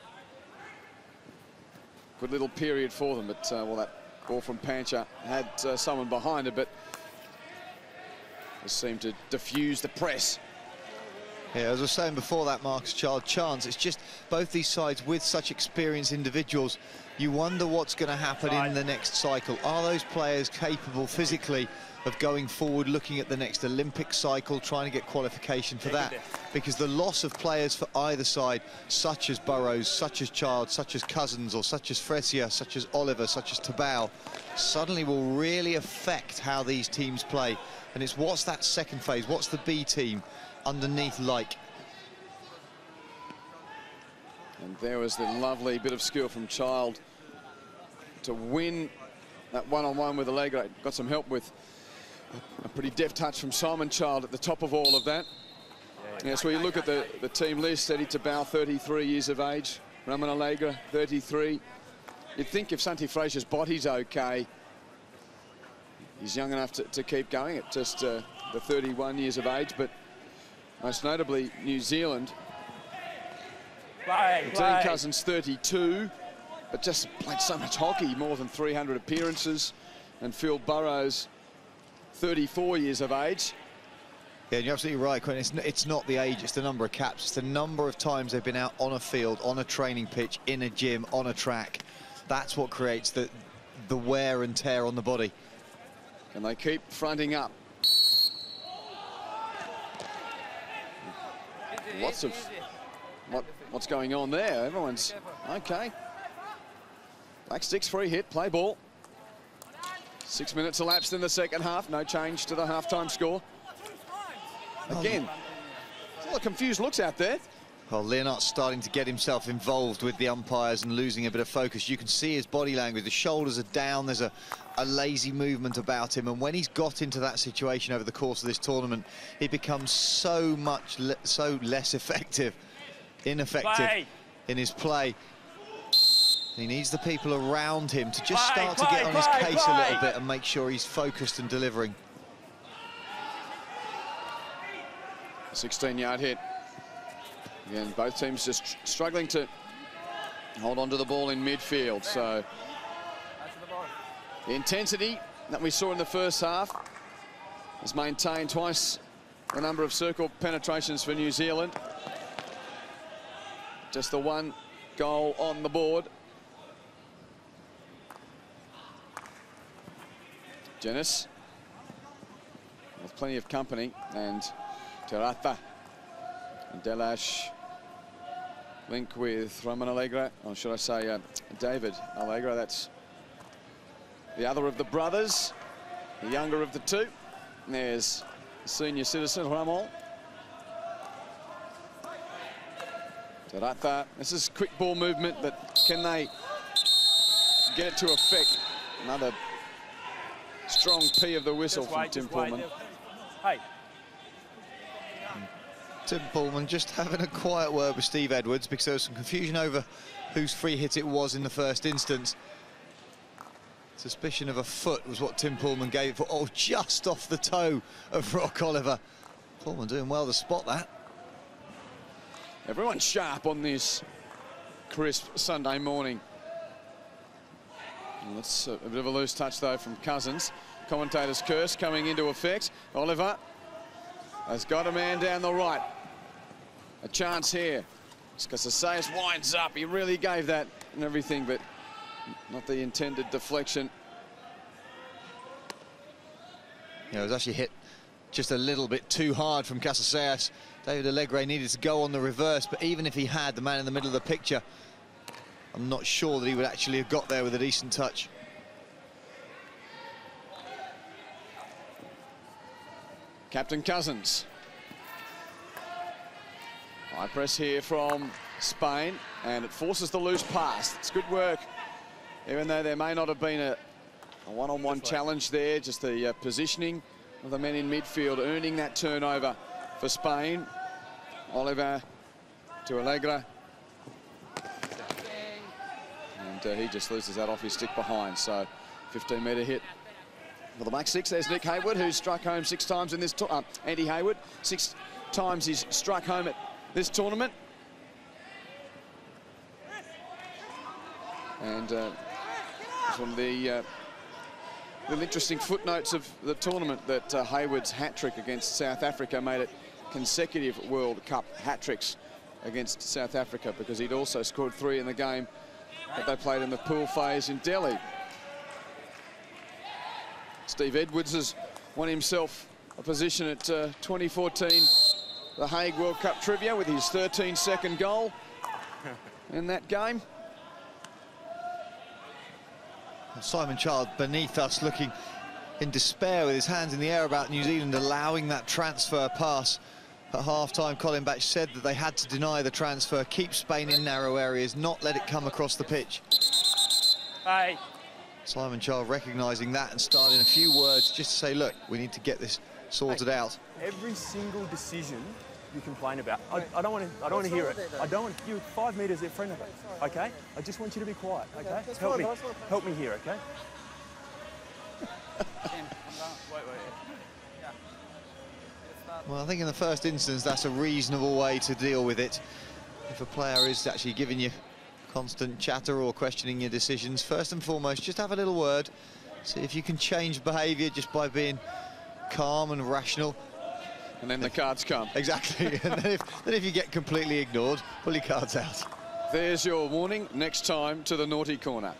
Good little period for them, but well, that ball from Pancher had someone behind it, but just seemed to diffuse the press. Yeah, as I was saying before that Marcus Child chance, it's just both these sides with such experienced individuals, you wonder what's going to happen in the next cycle. Are those players capable physically of going forward, looking at the next Olympic cycle, trying to get qualification for that? Because the loss of players for either side, such as Burrows, such as Child, such as Cousins, or such as Fraser, such as Oliver, such as Tabau, suddenly will really affect how these teams play. And it's what's that second phase, what's the B team underneath like? And there was the lovely bit of skill from Child to win that one-on-one with Alegre. Got some help with a pretty deft touch from Simon Child at the top of all of that. Yeah, so you look at the team list, Eddie Tabau, 33 years of age. Ramon Alegre, 33. you'd think if Santi Fraser's body's okay, he's young enough to keep going at just the 31 years of age, but most notably New Zealand. Dean Cousins 32, but just played so much hockey, more than 300 appearances, and Phil Burrows 34 years of age. Yeah, you're absolutely right, Quentin. It's not the age, it's the number of caps. It's the number of times they've been out on a field, on a training pitch, in a gym, on a track. That's what creates the wear and tear on the body. Can they keep fronting up? Lots of... What's going on there? Everyone's... Okay. Black Sticks free hit, play ball. 6 minutes elapsed in the second half. No change to the halftime score. Again, a lot of confused looks out there. Well, Leonard's starting to get himself involved with the umpires and losing a bit of focus. You can see his body language. The shoulders are down. There's a lazy movement about him. And when he's got into that situation over the course of this tournament, he becomes so less effective, ineffective in his play. He needs the people around him to just start to get on his case a little bit and make sure he's focused and delivering. 16-yard hit. Again, both teams just struggling to hold on to the ball in midfield. So the intensity that we saw in the first half is maintained. Twice the number of circle penetrations for New Zealand. Just the one goal on the board. Jenis with plenty of company, and Terata and Delash link with Roman Allegra, or should I say David Allegra. That's the other of the brothers, the younger of the two. And there's the senior citizen, Ramon. Terata, this is quick ball movement, but can they get it to effect? Another strong P of the whistle from Tim Pullman. Hey. Tim Pullman just having a quiet word with Steve Edwards because there was some confusion over whose free hit it was in the first instance. Suspicion of a foot was what Tim Pullman gave it for. Oh, just off the toe of Rock Oliver. Pullman doing well to spot that. Everyone's sharp on this crisp Sunday morning. And that's a bit of a loose touch, though, from Cousins. Commentator's curse coming into effect. Oliver has got a man down the right. A chance here. Casasayas winds up. He really gave that and everything, but not the intended deflection. Yeah, it was actually hit just a little bit too hard from Casasayas. David Allegre needed to go on the reverse, but even if he had, the man in the middle of the picture, I'm not sure that he would actually have got there with a decent touch. Captain Cousins. High press here from Spain, and it forces the loose pass. It's good work, even though there may not have been a one-on-one challenge there, just the positioning of the men in midfield earning that turnover for Spain. Oliver to Allegra. And he just loses that off his stick behind, so 15-metre hit. For the Black Sticks, there's Nick Hayward, who's struck home 6 times in this Andy Hayward, 6 times he's struck home at this tournament. And it's one of the little interesting footnotes of the tournament that Hayward's hat-trick against South Africa made it consecutive World Cup hat-tricks against South Africa, because he'd also scored 3 in the game that they played in the pool phase in Delhi. Steve Edwards has won himself a position at 2014 The Hague World Cup trivia with his 13-second goal in that game. Simon Child beneath us, looking in despair with his hands in the air about New Zealand allowing that transfer pass. At half-time, Colin Batch said that they had to deny the transfer, keep Spain in narrow areas, not let it come across the pitch. Hey. Simon Child recognising that and starting a few words just to say, look, we need to get this sorted out. Every single decision you complain about. I don't want to hear it. I don't want you 5 metres in front of it. Okay? I just want you to be quiet. Okay? Help me here. Okay? Well, I think in the first instance, that's a reasonable way to deal with it. If a player is actually giving you constant chatter or questioning your decisions, first and foremost, just have a little word. See if you can change behaviour just by being calm and rational. And then the cards come. Exactly. And then if you get completely ignored, pull your cards out. There's your warning. Next time to the naughty corner.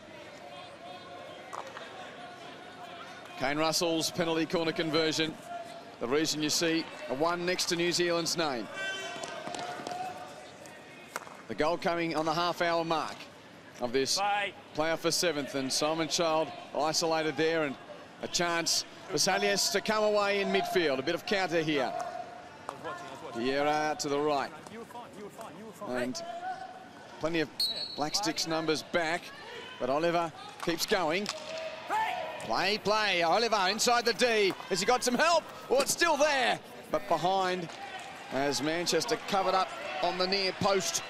Kane Russell's penalty corner conversion. The reason you see a 1 next to New Zealand's name. The goal coming on the half-hour mark of this player for 7th, and Simon Child isolated there, and a chance for Salias to come away in midfield. A bit of counter here. Vieira out to the right. And plenty of Black Sticks numbers back, but Oliver keeps going. Play, Oliver inside the D. Has he got some help? Oh, it's still there, but behind as Manchester covered up on the near post.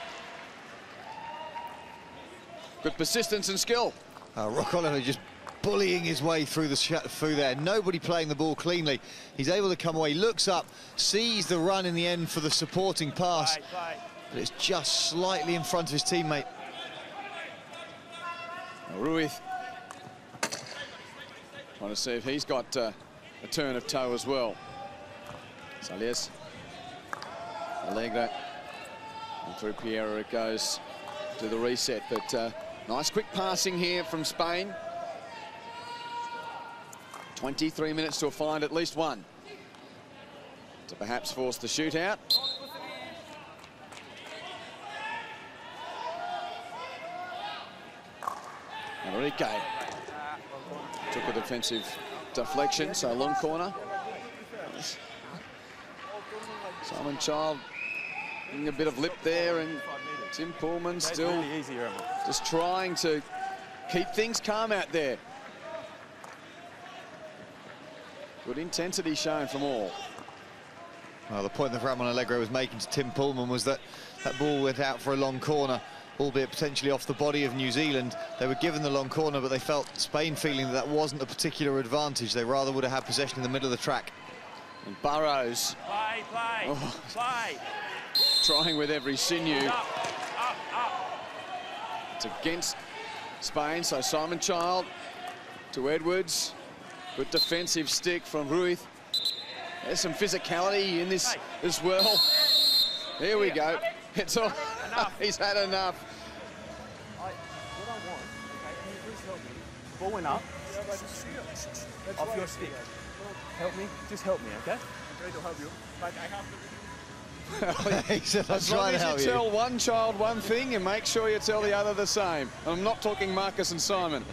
Good persistence and skill. Rock Oliver just bullying his way through there. Nobody playing the ball cleanly. He's able to come away, looks up, sees the run in the end for the supporting pass, but it's just slightly in front of his teammate. Ruiz trying to see if he's got a turn of toe as well. Salias, Allegra, and through Piera it goes to the reset, but nice quick passing here from Spain. 23 minutes to find at least one to perhaps force the shootout. Enrique took a defensive deflection, so long corner. Simon Child getting a bit of lip there, and Tim Pullman still just trying to keep things calm out there. Good intensity shown from all. Well, the point that Ramon Allegro was making to Tim Pullman was that that ball went out for a long corner, albeit potentially off the body of New Zealand. They were given the long corner, but they felt, Spain feeling, that that wasn't a particular advantage. They rather would have had possession in the middle of the track. And Burrows. Play. Trying with every sinew. Up. It's against Spain, so Simon Child to Edwards. Good defensive stick from Ruiz. There's some physicality in this as well. Here we go. It's all. He's had enough. What I want, okay, can you please help me? Ball went up. Off your stick. Help me. Just help me, okay? I'm trying to help you, but I have to. He said, As long as you tell one child one thing, and make sure you tell the other the same. I'm not talking Marcus and Simon.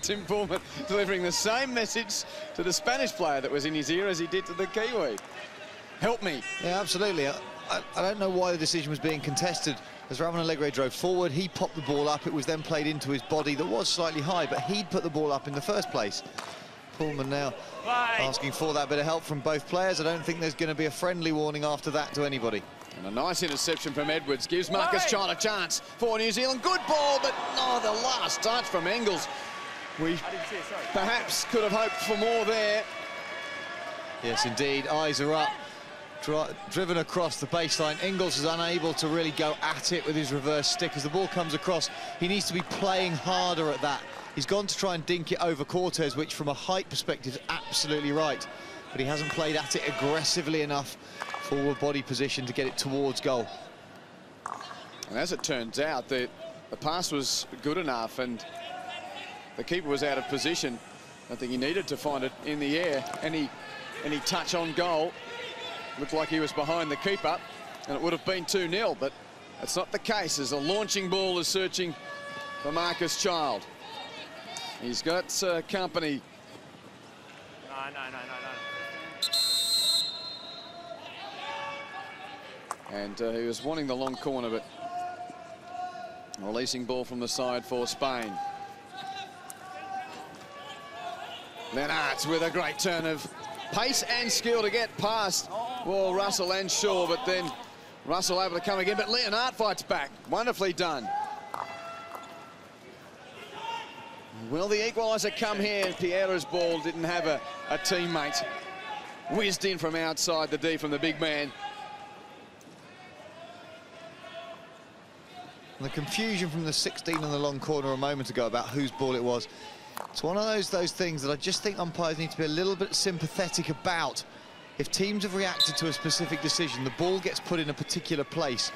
Tim Pullman delivering the same message to the Spanish player that was in his ear as he did to the Kiwi. Help me. Yeah, absolutely. I don't know why the decision was being contested. As Ramon Allegro drove forward, he popped the ball up. It was then played into his body that was slightly high, but he'd put the ball up in the first place. Pullman now asking for that bit of help from both players. I don't think there's going to be a friendly warning after that to anybody. And a nice interception from Edwards gives Marcus Child a chance for New Zealand. Good ball, but no, the last touch from Engels. We perhaps could have hoped for more there. Yes, indeed. Eyes are up. Driven across the baseline. Engels is unable to really go at it with his reverse stick. As the ball comes across, he needs to be playing harder at that. He's gone to try and dink it over Cortez, which from a height perspective is absolutely right. But he hasn't played at it aggressively enough, forward body position, to get it towards goal. And as it turns out, the pass was good enough, and the keeper was out of position. I think he needed to find it in the air. Any touch on goal looked like he was behind the keeper, and it would have been 2-0, but that's not the case, as a launching ball is searching for Marcus Child. He's got company. No. And he was wanting the long corner, but releasing ball from the side for Spain. Lennart with a great turn of pace and skill to get past Well, Russell and Shaw, but then Russell able to come again, but Leonard fights back. Wonderfully done. Will the equaliser come here? Pierre's ball didn't have a teammate. Whizzed in from outside the D from the big man. The confusion from the 16 in the long corner a moment ago about whose ball it was. It's one of those things that I just think umpires need to be a little bit sympathetic about. If teams have reacted to a specific decision, the ball gets put in a particular place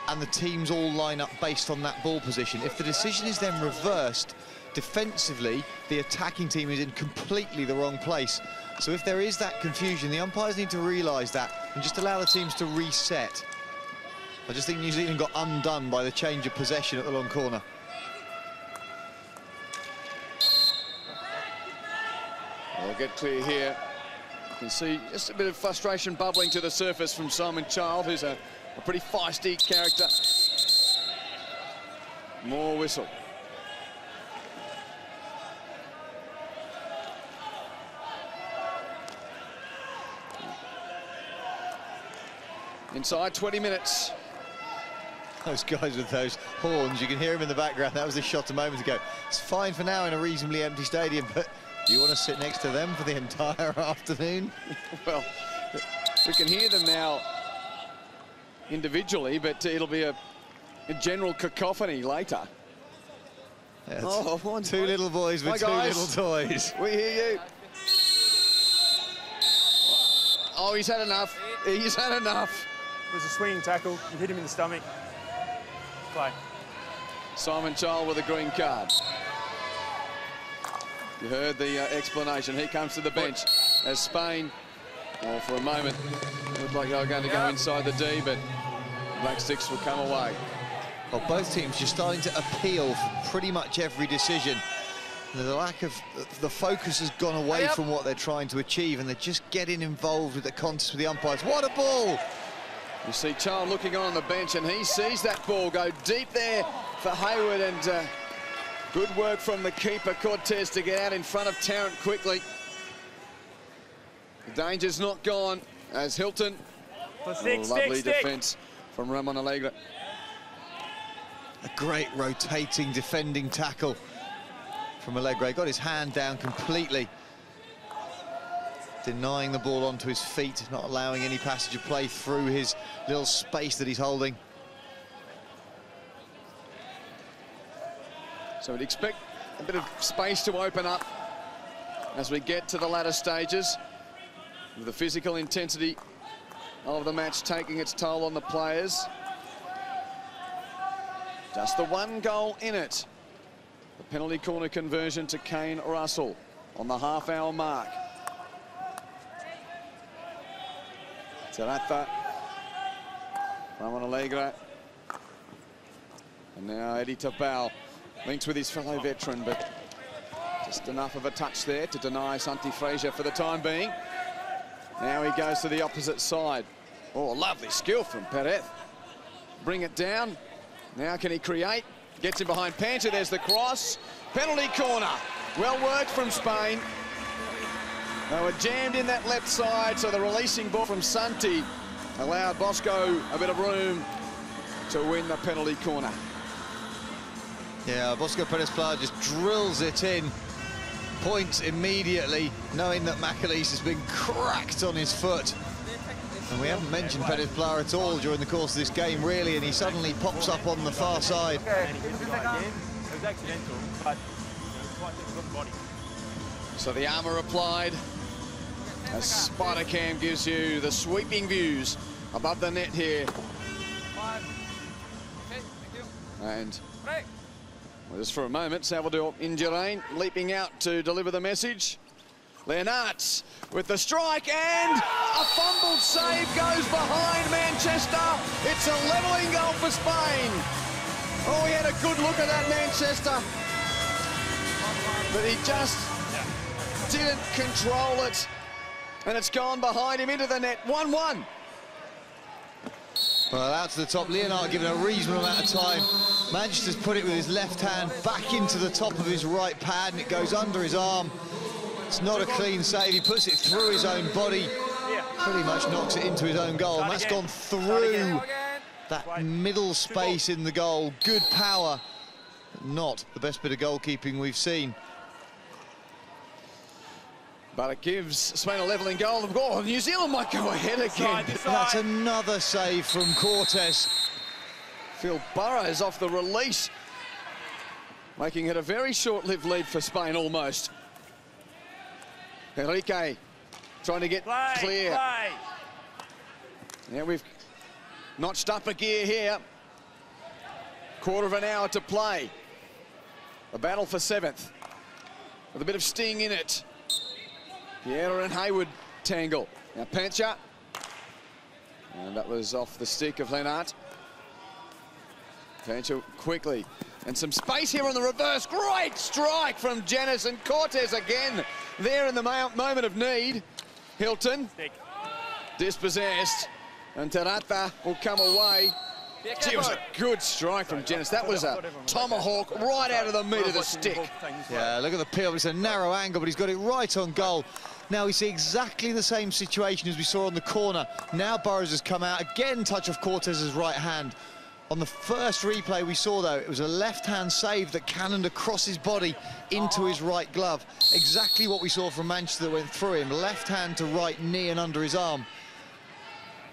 and the teams all line up based on that ball position. If the decision is then reversed, defensively, the attacking team is in completely the wrong place. So if there is that confusion, the umpires need to realise that and just allow the teams to reset. I just think New Zealand got undone by the change of possession at the long corner. They'll get clear here. You can see just a bit of frustration bubbling to the surface from Simon Child, who's a pretty feisty character. More whistle. Inside 20 minutes. Those guys with those horns, you can hear them in the background. That was a shot a moment ago. It's fine for now in a reasonably empty stadium, but do you want to sit next to them for the entire afternoon? Well, we can hear them now individually, but it'll be a general cacophony later. Yeah, two little boys with two little toys. We hear you. Oh, he's had enough. He's had enough. It was a swinging tackle. You hit him in the stomach. Play. Simon Child with a green card. You heard the explanation. He comes to the bench as Spain, well, for a moment, looked like they were going to go inside the D, but Black Sticks will come away. Well, both teams just starting to appeal for pretty much every decision. The lack of the focus has gone away from what they're trying to achieve, and they're just getting involved with the contest with the umpires. What a ball! You see Child looking on the bench, and he sees that ball go deep there for Hayward, and good work from the keeper, Cortez, to get out in front of Tarrant quickly. The danger's not gone, as Hilton. Lovely defence from Ramon Alegre. A great rotating, defending tackle from Alegre. Got his hand down completely, denying the ball onto his feet, not allowing any passage of play through his little space that he's holding. So we'd expect a bit of space to open up as we get to the latter stages, with the physical intensity of the match taking its toll on the players. Just the one goal in it. The penalty corner conversion to Kane Russell on the half-hour mark. Terata, Ramon Alegre, and now Eddie Tabau links with his fellow veteran, but just enough of a touch there to deny Santi Frazier for the time being. Now he goes to the opposite side. Oh, lovely skill from Perez. Bring it down. Now can he create? Gets him behind Panter. There's the cross. Penalty corner. Well worked from Spain. They were jammed in that left side, so the releasing ball from Santi allowed Bosco a bit of room to win the penalty corner. Yeah, Bosco Perez-Plá just drills it in. Points immediately, knowing that McAleese has been cracked on his foot. And we haven't mentioned Perez-Plá at all during the course of this game, really, and he suddenly pops up on the far side. It was accidental, but quite good body. So the armour applied, as Spider Cam gives you the sweeping views above the net here. And well, just for a moment, Salvador Indurain leaping out to deliver the message. Leonards with the strike, and a fumbled save goes behind Manchester. It's a levelling goal for Spain. Oh, he had a good look at that, Manchester, but he just didn't control it, and it's gone behind him into the net. 1-1. Well, out to the top, Leonard given a reasonable amount of time. Manchester's put it with his left hand back into the top of his right pad, and it goes under his arm. It's not a clean save. He puts it through his own body. pretty much knocks it into his own goal, and that's gone through that middle space in the goal. Good power, not the best bit of goalkeeping we've seen. But it gives Spain a levelling goal. Oh, New Zealand might go ahead again. That's another save from Cortes. Phil Burrows off the release, making it a very short-lived lead for Spain, almost. Enrique trying to get clear. Yeah, we've notched up a gear here. Quarter of an hour to play. A battle for 7th, with a bit of sting in it. Vieira and Hayward tangle. Now Pancha. And that was off the stick of Lennart. Pancha quickly. And some space here on the reverse. Great strike from Janis, and Cortes again there in the moment of need. Hilton dispossessed, and Terata will come away. It was a good strike from Janis. That was a tomahawk right out of the meat of the stick. Yeah, look at the peel. It's a narrow angle, but he's got it right on goal. Now we see exactly the same situation as we saw on the corner. Now Burrows has come out. Again, touch of Cortes's right hand. On the first replay we saw, though, it was a left-hand save that cannoned across his body into his right glove. Exactly what we saw from Manchester that went through him. Left hand to right knee and under his arm.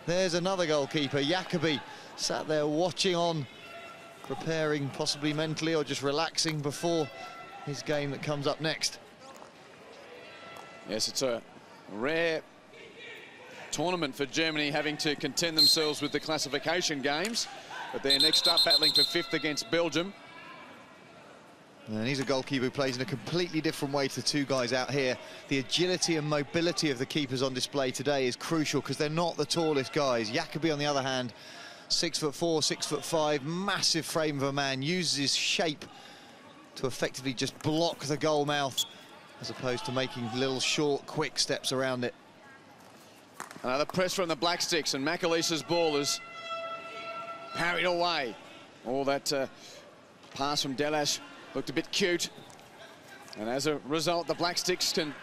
There's another goalkeeper, Jacobi, sat there watching on, preparing possibly mentally or just relaxing before his game that comes up next. Yes, it's a rare tournament for Germany, having to contend themselves with the classification games. But they're next up battling for 5th against Belgium. And he's a goalkeeper who plays in a completely different way to the two guys out here. The agility and mobility of the keepers on display today is crucial because they're not the tallest guys. Jacobi, on the other hand, 6'4", 6'5", massive frame of a man, uses his shape to effectively just block the goal mouth as opposed to making little short, quick steps around it. Another press from the Black Sticks, and McAleester's ball is parried away. All that pass from Delash looked a bit cute. And as a result, the Black Sticks can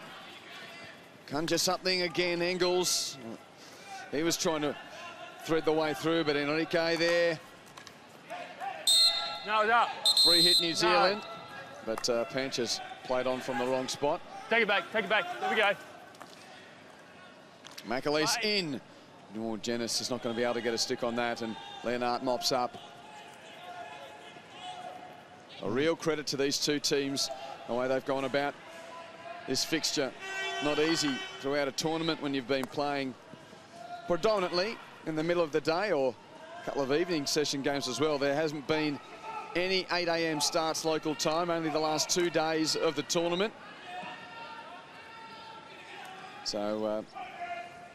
conjure something again. Engels, he was trying to thread the way through, but Enrique there. No. Free hit New Zealand, but Pancha's played on from the wrong spot. Take it back. There we go. McAleese in. Oh, Janis is not going to be able to get a stick on that, and Lennart mops up. A real credit to these two teams, the way they've gone about this fixture. Not easy throughout a tournament when you've been playing predominantly in the middle of the day, or a couple of evening session games as well. There hasn't been any 8 AM starts local time, only the last 2 days of the tournament. So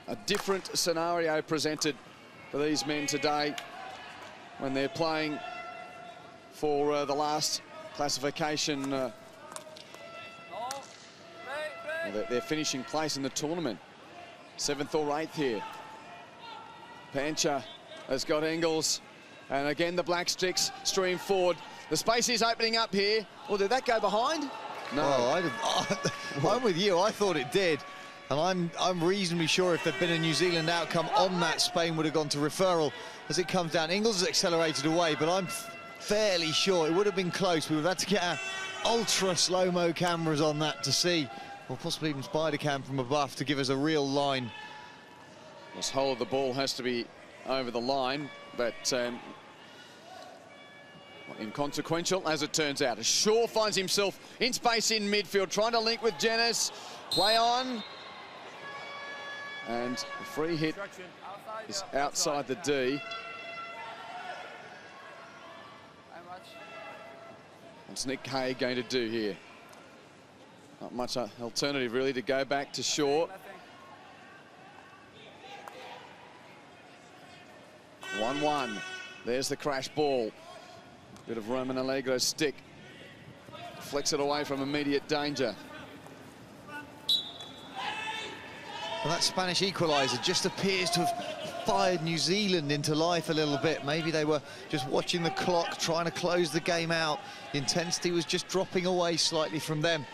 a different scenario presented for these men today when they're playing for the last classification, their finishing place in the tournament. 7th or 8th here. Pancha has got Engels, and again the Black Sticks stream forward. The space is opening up here. Well, did that go behind? No. Well, I'm with you. I thought it did. And I'm reasonably sure if there'd been a New Zealand outcome on that, Spain would have gone to referral as it comes down. Engels has accelerated away, but I'm fairly sure it would have been close. We would have had to get our ultra slow-mo cameras on that to see, or possibly even spider cam from above to give us a real line. This whole of the ball has to be over the line, but inconsequential as it turns out. Shaw finds himself in space in midfield, trying to link with Janis. Play on. And the free hit is outside the D. What's Nick Hay going to do here? Not much alternative really to go back to Shaw. 1-1. There's the crash ball. Bit of Roman Allegro's stick. Flicks it away from immediate danger. Well, that Spanish equaliser just appears to have fired New Zealand into life a little bit. Maybe they were just watching the clock, trying to close the game out. The intensity was just dropping away slightly from them.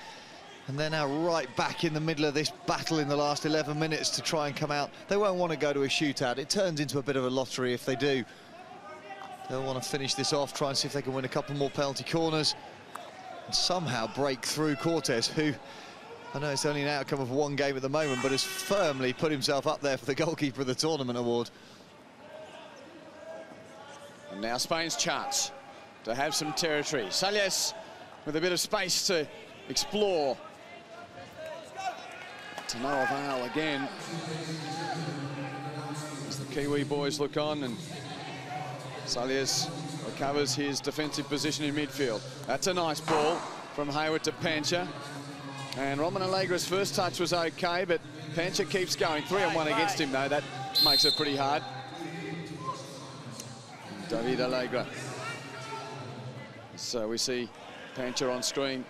And they're now right back in the middle of this battle in the last 11 minutes to try and come out. They won't want to go to a shootout. It turns into a bit of a lottery if they do. They'll want to finish this off, try and see if they can win a couple more penalty corners and somehow break through Cortés, who, I know it's only an outcome of one game at the moment, but has firmly put himself up there for the goalkeeper of the tournament award. And now Spain's chance to have some territory. Salles with a bit of space to explore. To no avail again. As the Kiwi boys look on, and Salles recovers his defensive position in midfield. That's a nice ball from Hayward to Pancha. And Roman Allegra's first touch was okay, but Pancha keeps going. 3-on-1 against him, though. That makes it pretty hard. David Allegra. So we see Pancha on screen.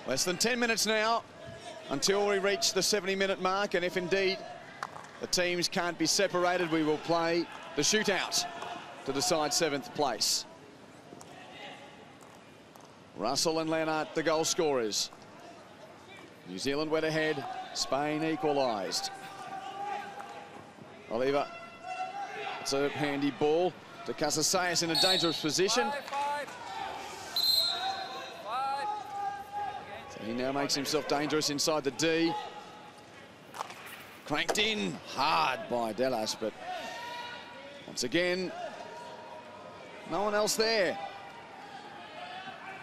Less than 10 minutes now until we reach the 70-minute mark, and if indeed the teams can't be separated, we will play the shootout to decide 7th place. Russell and Lennart, the goal scorers. New Zealand went ahead, Spain equalised. Oliver, it's a handy ball to Casasayas in a dangerous position. So he now makes himself dangerous inside the D. Cranked in hard by Delas, but once again, no one else there.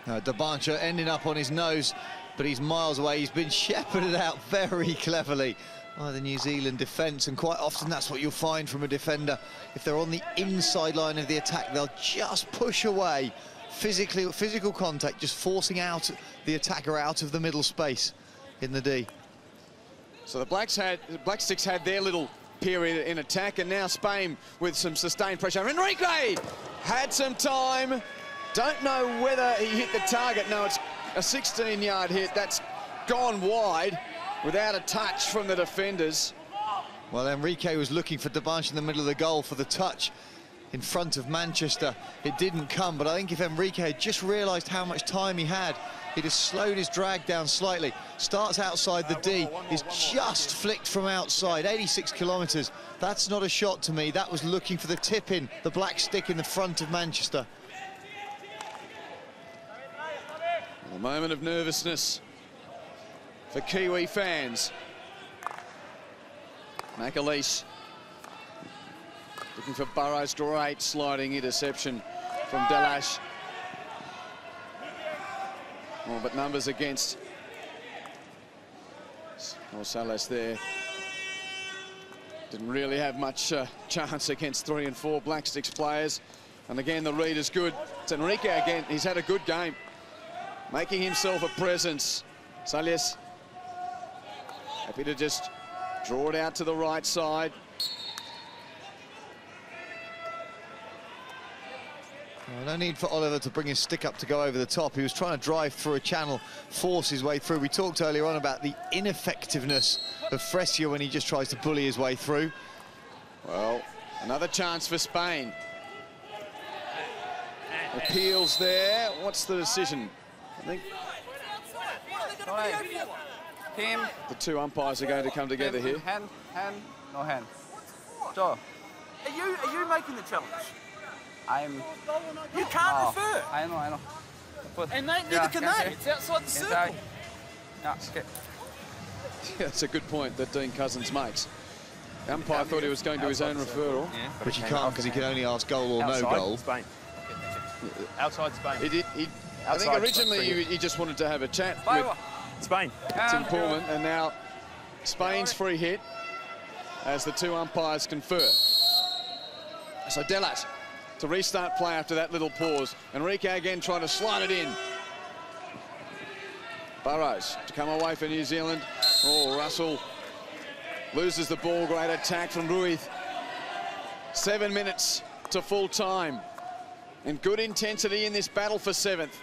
Dabancha ending up on his nose, but he's miles away. He's been shepherded out very cleverly by the New Zealand defence, and quite often that's what you'll find from a defender. If they're on the inside line of the attack, they'll just push away. Physical contact, just forcing out the attacker out of the middle space in the D. So the Black Sticks had their little period in attack, and now Spain with some sustained pressure. Enrique had some time. Don't know whether he hit the target. No, it's a 16-yard hit. That's gone wide without a touch from the defenders. Well, Enrique was looking for Dabancha in the middle of the goal for the touch in front of Manchester. It didn't come, but I think if Enrique had just realised how much time he had, he'd have slowed his drag down slightly. Starts outside the D, is just flicked from outside, 86 kilometres. That's not a shot to me. That was looking for the tip-in, the black stick in the front of Manchester. A moment of nervousness for Kiwi fans. McAleese looking for Burrows. Great sliding interception from Delas. Oh, but numbers against Salles there. Didn't really have much chance against 3 and 4 Black Sticks players. And again, the read is good. It's Enrique again. He's had a good game, making himself a presence. Salles happy to just draw it out to the right side. Well, no need for Oliver to bring his stick up to go over the top. He was trying to drive through a channel, force his way through. We talked earlier on about the ineffectiveness of Fresia when he just tries to bully his way through. Well, another chance for Spain. Appeals there. What's the decision? I think the two umpires are going to come together here. Hand, no hand. Joe, are you making the challenge? You can't refer. I know. But and neither can they. It's outside the circle. Yeah, okay. That's a good point that Dean Cousins makes. The umpire thought he was going to his own referral. Yeah, which he can't, because he can only ask goal or no goal. Spain. Outside Spain. I think originally he just wanted to have a chat with Spain. Tim Pullman, and now Spain's free hit as the two umpires confer. So Delas to restart play after that little pause. Enrique again trying to slide it in. Burrows to come away for New Zealand. Oh, Russell loses the ball. Great attack from Ruiz. 7 minutes to full time. And good intensity in this battle for 7th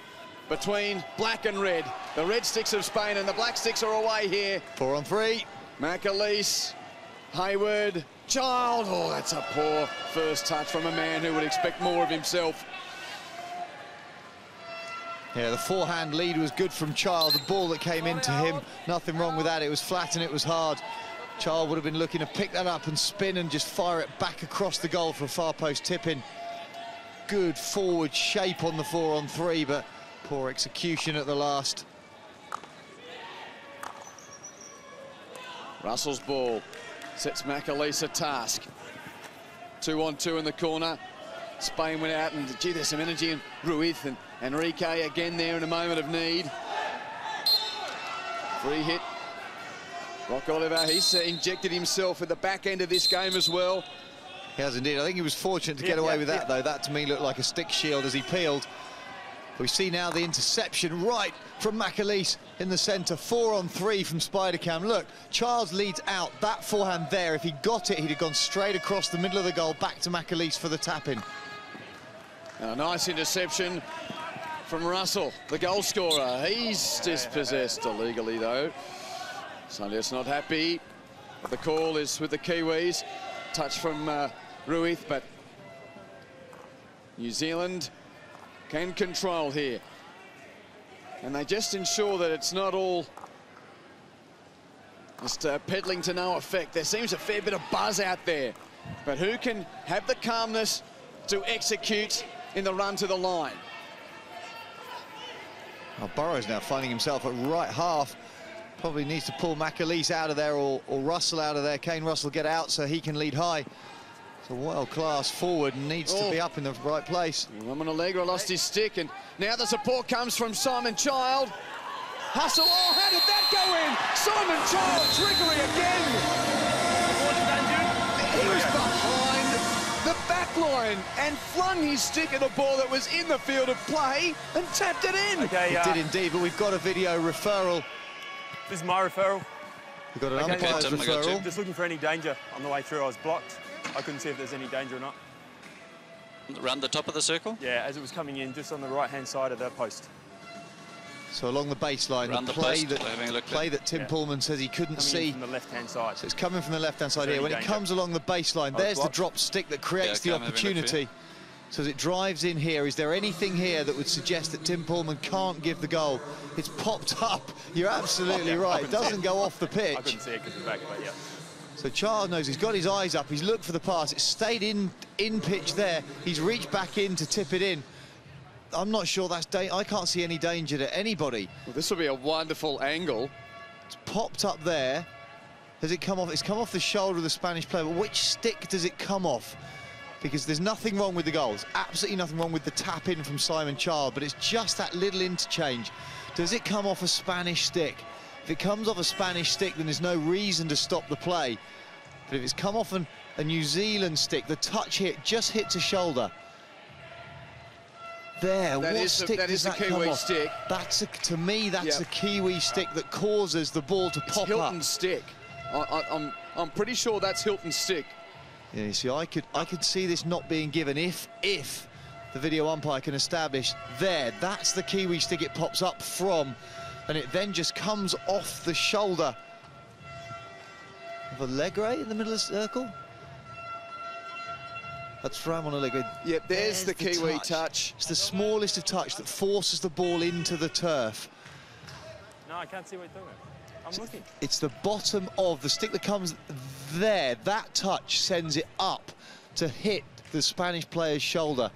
between black and red. The Red Sticks of Spain and the Black Sticks are away here. 4 on 3. McAleese, Hayward, Child. Oh, that's a poor first touch from a man who would expect more of himself. Yeah, the forehand lead was good from Child. The ball that came into him, nothing wrong with that. It was flat and it was hard. Child would have been looking to pick that up and spin and just fire it back across the goal for a far post tip-in. Good forward shape on the 4-on-3, but poor execution at the last. Russell's ball sets McAleese a task. 2-on-2 in the corner. Spain went out and, gee, there's some energy in Ruiz and Enrique again there in a moment of need. Free hit. Rock Oliver, he's injected himself at the back end of this game as well. He has indeed. I think he was fortunate to get away with that, though. That, to me, looked like a stick shield as he peeled. We see now the interception right from McAleese in the centre. 4-on-3 from Spider-Cam. Look, Charles leads out. That forehand there, if he got it, he'd have gone straight across the middle of the goal, back to McAleese for the tap-in. A nice interception from Russell, the goal scorer. He's dispossessed illegally, though. Sandias not happy. But the call is with the Kiwis. Touch from Ruiz, but New Zealand can control here. And they just ensure that it's not all just peddling to no effect. There seems a fair bit of buzz out there. But who can have the calmness to execute in the run to the line? Well, Burrows now finding himself at right half. Probably needs to pull McAleese out of there or Russell out of there. Kane Russell get out so he can lead high. It's a world-class forward and needs to be up in the right place. Roman Allegro lost his stick, and now the support comes from Simon Child. Hustle, oh, how did that go in? Simon Child, trickery again. He was behind the back line and flung his stick at a ball that was in the field of play and tapped it in. Okay, it did indeed, but we've got a video referral. This is my referral. We've got an umpire's referral. Just looking for any danger on the way through. I was blocked. I couldn't see if there's any danger or not. Around the top of the circle? Yeah, as it was coming in, just on the right-hand side of that post. So along the baseline, the play that Tim Pullman says he couldn't see. From the left-hand side. So it's coming from the left-hand side here. When it comes along the baseline, there's the drop stick that creates the opportunity. So as it drives in here, is there anything here that would suggest that Tim Pullman can't give the goal? It's popped up. You're absolutely right. It doesn't go off the pitch. I couldn't see it because of the back, but yeah. So Charles knows he's got his eyes up. He's looked for the pass. It stayed in pitch there. He's reached back in to tip it in. I'm not sure that's I can't see any danger to anybody. Well, this will be a wonderful angle. It's popped up there. Has it come off? It's come off the shoulder of the Spanish player, but which stick does it come off? Because there's nothing wrong with the goal. There's absolutely nothing wrong with the tap-in from Simon Child, but it's just that little interchange. Does it come off a Spanish stick? If it comes off a Spanish stick, then there's no reason to stop the play. But if it's come off a New Zealand stick, the touch hit just hits a shoulder. There, that what stick does that come off? Stick. That's to me, that's a Kiwi stick that causes the ball to pop up. Hilton's stick. I'm pretty sure that's Hilton's stick. Yeah, you see, I could see this not being given if the video umpire can establish that's the Kiwi stick it pops up from, and it then just comes off the shoulder of Allegre in the middle of the circle. That's Ramon Allegre. Yep, there's the Kiwi touch. It's the smallest of touch that forces the ball into the turf. No, I can't see what you're doing. I'm looking. It's the bottom of the stick that comes there. That touch sends it up to hit the Spanish player's shoulder.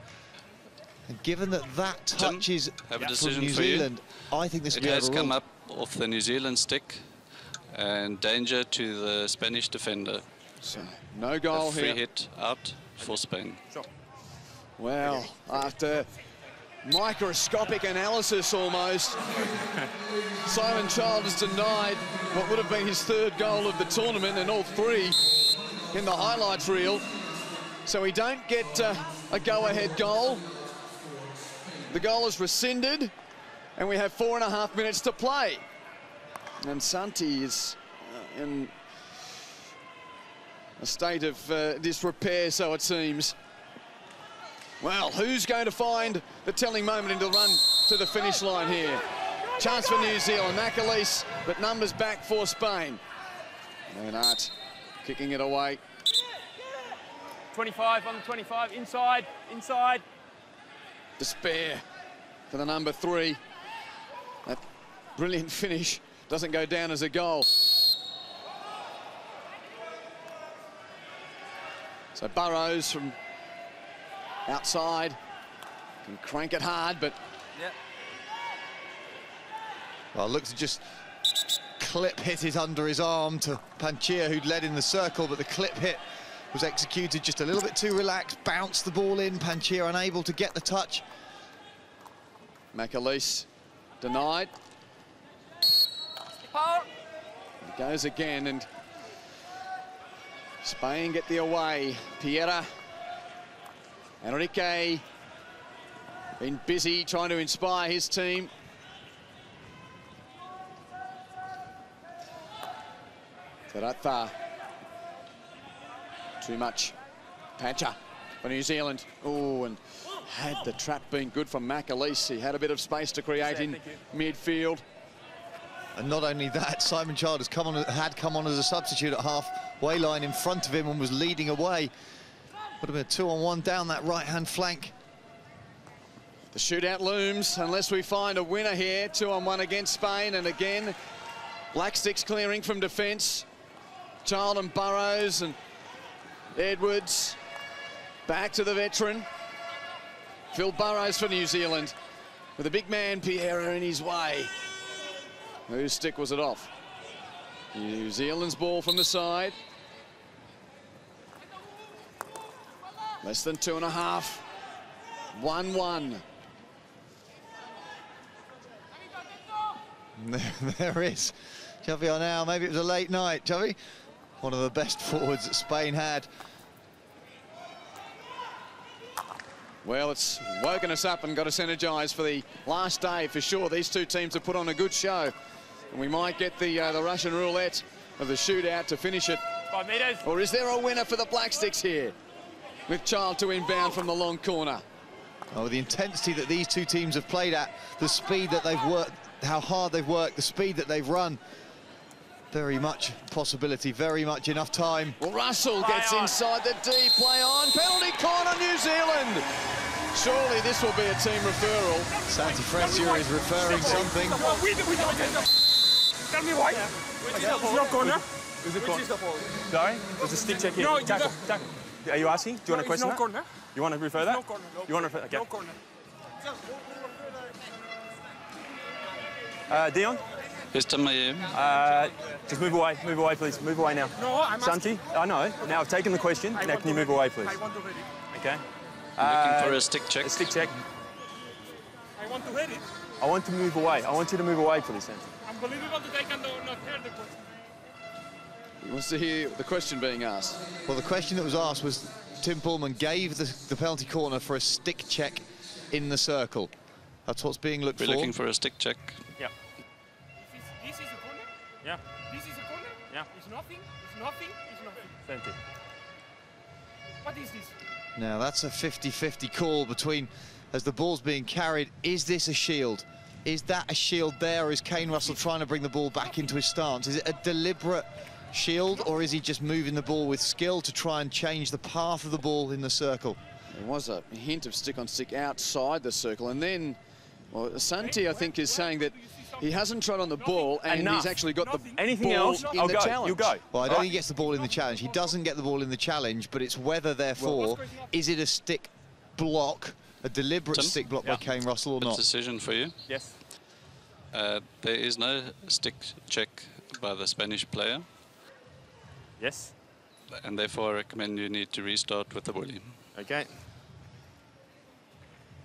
And given that touch is from New Zealand, I think this will be overruled. It has come up off the New Zealand stick and danger to the Spanish defender. So, no goal here. Free hit out for Spain. Sure. Well, after microscopic analysis almost, Simon Child has denied what would have been his third goal of the tournament, and all three in the highlights reel. So we don't get a go-ahead goal. The goal is rescinded, and we have 4.5 minutes to play. And Santi is in a state of disrepair, so it seems. Well, who's going to find the telling moment in the run to the finish line here? Chance for New Zealand, McAleese, but numbers back for Spain. Leonard kicking it away. 25 on the 25, inside. Despair for the number 3. brilliant finish doesn't go down as a goal. So Burrows from outside can crank it hard, but well, looked to just clip hit it under his arm to Panchir, who'd led in the circle, but the clip hit was executed just a little bit too relaxed, bounced the ball in, Panchir unable to get the touch. McAleese denied. It goes again, and Spain get the away. Piera, Enrique, been busy trying to inspire his team. Taratha, too much. Pancha for New Zealand. Oh, and had the trap been good from McAleese, he had a bit of space to create in midfield. And not only that, Simon Child had come on as a substitute at halfway line in front of him and was leading away. Would have been a 2-on-1 down that right-hand flank. The shootout looms unless we find a winner here. 2-on-1 against Spain, and again, Black Sticks clearing from defence. Child and Burrows and Edwards. Back to the veteran. Phil Burrows for New Zealand, with a big man, Piera, in his way. Whose stick was it off? New Zealand's ball from the side. Less than 2.5. 1-1. There is Xavi Arnau. Maybe it was a late night, Xavi. One of the best forwards that Spain had. Well, it's woken us up and got us energised for the last day for sure. These two teams have put on a good show, and we might get the Russian roulette of the shootout to finish it. 5 metres. Or is there a winner for the Black Sticks here, with Child to inbound from the long corner? Oh, the intensity that these two teams have played at, the speed that they've worked, how hard they've worked, the speed that they've run. Very much possibility, very much enough time. Well, Russell gets inside the D, play on, penalty corner, New Zealand. Surely this will be a team referral. Santi Fresio is referring something. Tell me why. It's not corner. Is it corner? Sorry? There's a stick check here. No, tackle. Are you asking? Do you want to question no that? corner. You want to refer that? No corner. You want to refer? Okay. No corner. Dion? Mr. Mayem. Just move away, please. Move away now. No, I'm Santi, I know. Now I've taken the question. Now can you move away, please? I want to hear it. Okay. Looking for a stick check. A stick check. I want to hear it. I want to move away. I want you to move away, please, Santi. Unbelievable that I can not hear the question. He wants to hear the question being asked. Well, the question that was asked was, Tim Pullman gave the penalty corner for a stick check in the circle. That's what's being looked We're for. looking for a stick check. Yeah. This is a corner? Yeah. This is a corner? Yeah. It's nothing. It's nothing. It's nothing. Santi. What is this? Now, that's a 50-50 call between, as the ball's being carried, is this a shield? Is that a shield there, or is Kane Russell trying to bring the ball back into his stance? Is it a deliberate shield, or is he just moving the ball with skill to try and change the path of the ball in the circle? There was a hint of stick-on-stick outside the circle, and then, well, Santi, I think, is saying that he hasn't tried on the ball, and Enough. he's actually got the Anything ball else? in I'll the go. challenge. You go. Well, I don't think he gets the ball in the challenge. He doesn't get the ball in the challenge, but it's whether, therefore, is it a stick block, a deliberate Tim? stick block by Kane Russell or Good not? decision for you. Yes. There is no stick check by the Spanish player, Yes. and therefore I recommend you need to restart with the bully. Okay.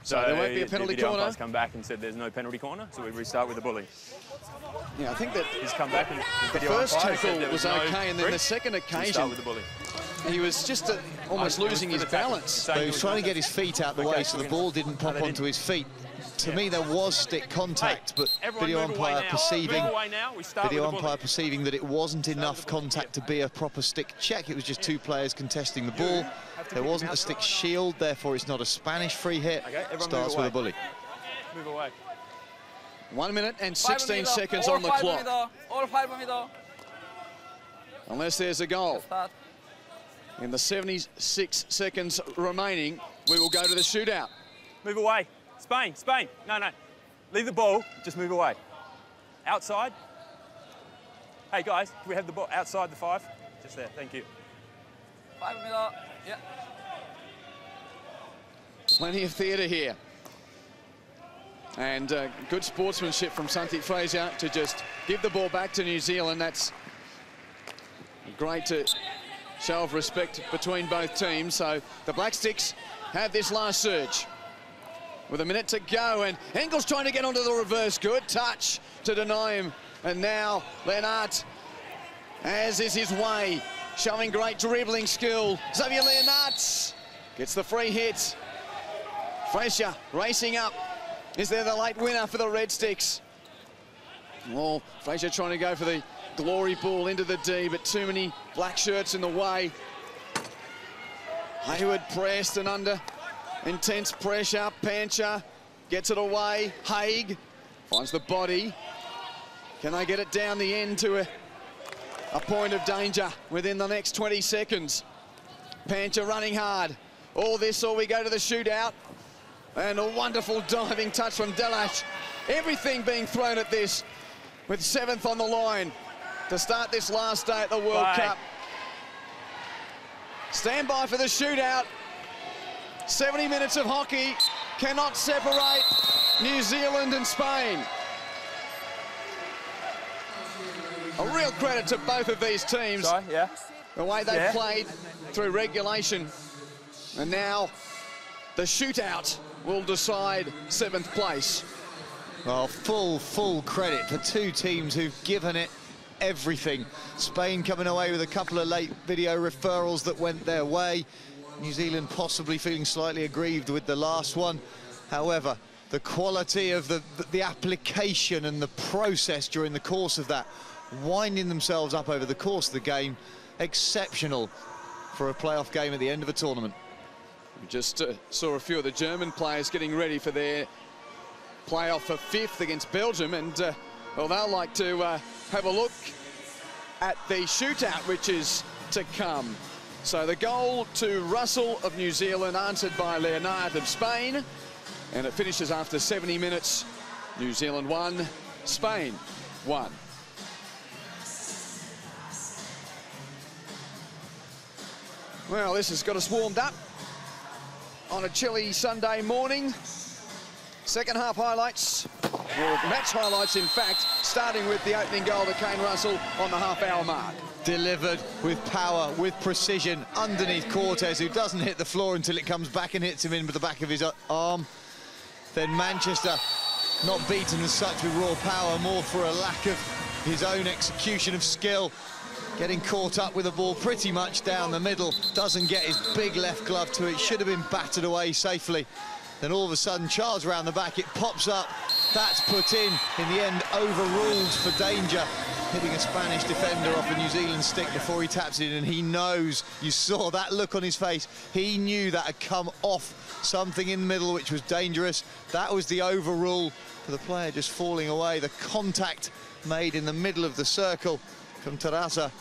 So there won't be a penalty the video corner. umpire's come back and said there's no penalty corner, so we restart with the bully. Yeah, I think that He's come back and the video first umpire said tackle there was no okay, and then the breach. second We start occasion, with the bully. he was just almost losing his balance. But he was trying to get his feet out the way so the ball didn't pop onto his feet. To me, there was stick contact, but Everyone video move away umpire now. perceiving Move away now. We start video with the bully. umpire perceiving that it wasn't enough contact to be a proper stick check. It was just two players contesting the ball. There wasn't a stick shield, therefore it's not a Spanish free hit. Okay, everyone Starts move with a away. bully. Move away. 1 minute and 16 seconds on the clock. All 5 meter. Unless there's a goal. Start. In the 76 seconds remaining, we will go to the shootout. Move away. Spain, Spain. No, no. Leave the ball. Just move away. Outside. Hey guys, can we have the ball outside the 5? Just there, thank you. 5 meter, yeah. Plenty of theatre here. And good sportsmanship from Santi Fraser to just give the ball back to New Zealand. That's great to show of respect between both teams. So the Black Sticks have this last surge with a minute to go, and Engels trying to get onto the reverse. Good touch to deny him. And now Leonard, as is his way, showing great dribbling skill. Xavier Leonard gets the free hit. Fraser racing up. Is there the late winner for the Red Sticks? Oh, Fraser trying to go for the glory ball into the D, but too many black shirts in the way. Hayward pressed and under intense pressure. Pancher gets it away. Haig finds the body. Can they get it down the end to a point of danger within the next 20 seconds? Pancher running hard. All this or we go to the shootout. And a wonderful diving touch from Delash. Everything being thrown at this with 7th on the line to start this last day at the World Cup. Stand by for the shootout. 70 minutes of hockey cannot separate New Zealand and Spain. A real credit to both of these teams. Sorry, yeah. The way they played through regulation. And now the shootout will decide 7th place. Well, full credit for two teams who've given it everything. Spain coming away with a couple of late video referrals that went their way. New Zealand possibly feeling slightly aggrieved with the last one. However, the quality of the application and the process during the course of that, winding themselves up over the course of the game, exceptional for a playoff game at the end of a tournament. We just saw a few of the German players getting ready for their playoff for 5th against Belgium, and well, they'll like to have a look at the shootout which is to come. So the goal to Russell of New Zealand answered by Leonard of Spain, and it finishes after 70 minutes. New Zealand 1, Spain 1. Well, this has got us warmed up on a chilly Sunday morning. Second half highlights, or match highlights in fact, starting with the opening goal to Kane Russell on the half-hour mark. Delivered with power, with precision, underneath Cortez, who doesn't hit the floor until it comes back and hits him in with the back of his arm. Then Manchester not beaten as such with raw power, more for a lack of his own execution of skill. Getting caught up with the ball pretty much down the middle, doesn't get his big left glove to it, should have been battered away safely. Then all of a sudden, Charles around the back, it pops up, that's put in the end, overruled for danger, hitting a Spanish defender off a New Zealand stick before he taps it in, and he knows, you saw that look on his face, he knew that had come off something in the middle which was dangerous. That was the overrule for the player just falling away, the contact made in the middle of the circle from Terrassa.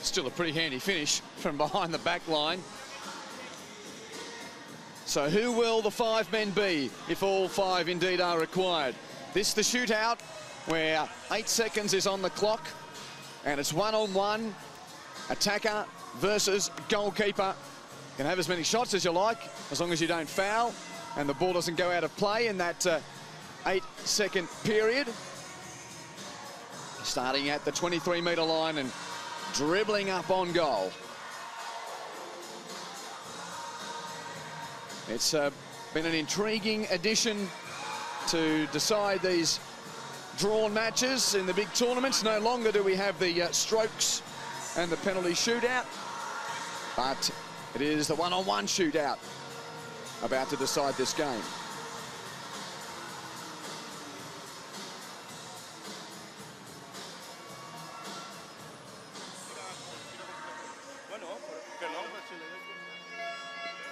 Still a pretty handy finish from behind the back line. So who will the 5 men be if all 5 indeed are required? This the shootout where 8 seconds is on the clock and it's 1-on-1, attacker versus goalkeeper. You can have as many shots as you like as long as you don't foul and the ball doesn't go out of play in that 8-second period. Starting at the 23-metre line and dribbling up on goal. It's been an intriguing addition to decide these drawn matches in the big tournaments. No longer do we have the strokes and the penalty shootout, but it is the 1-on-1 shootout about to decide this game.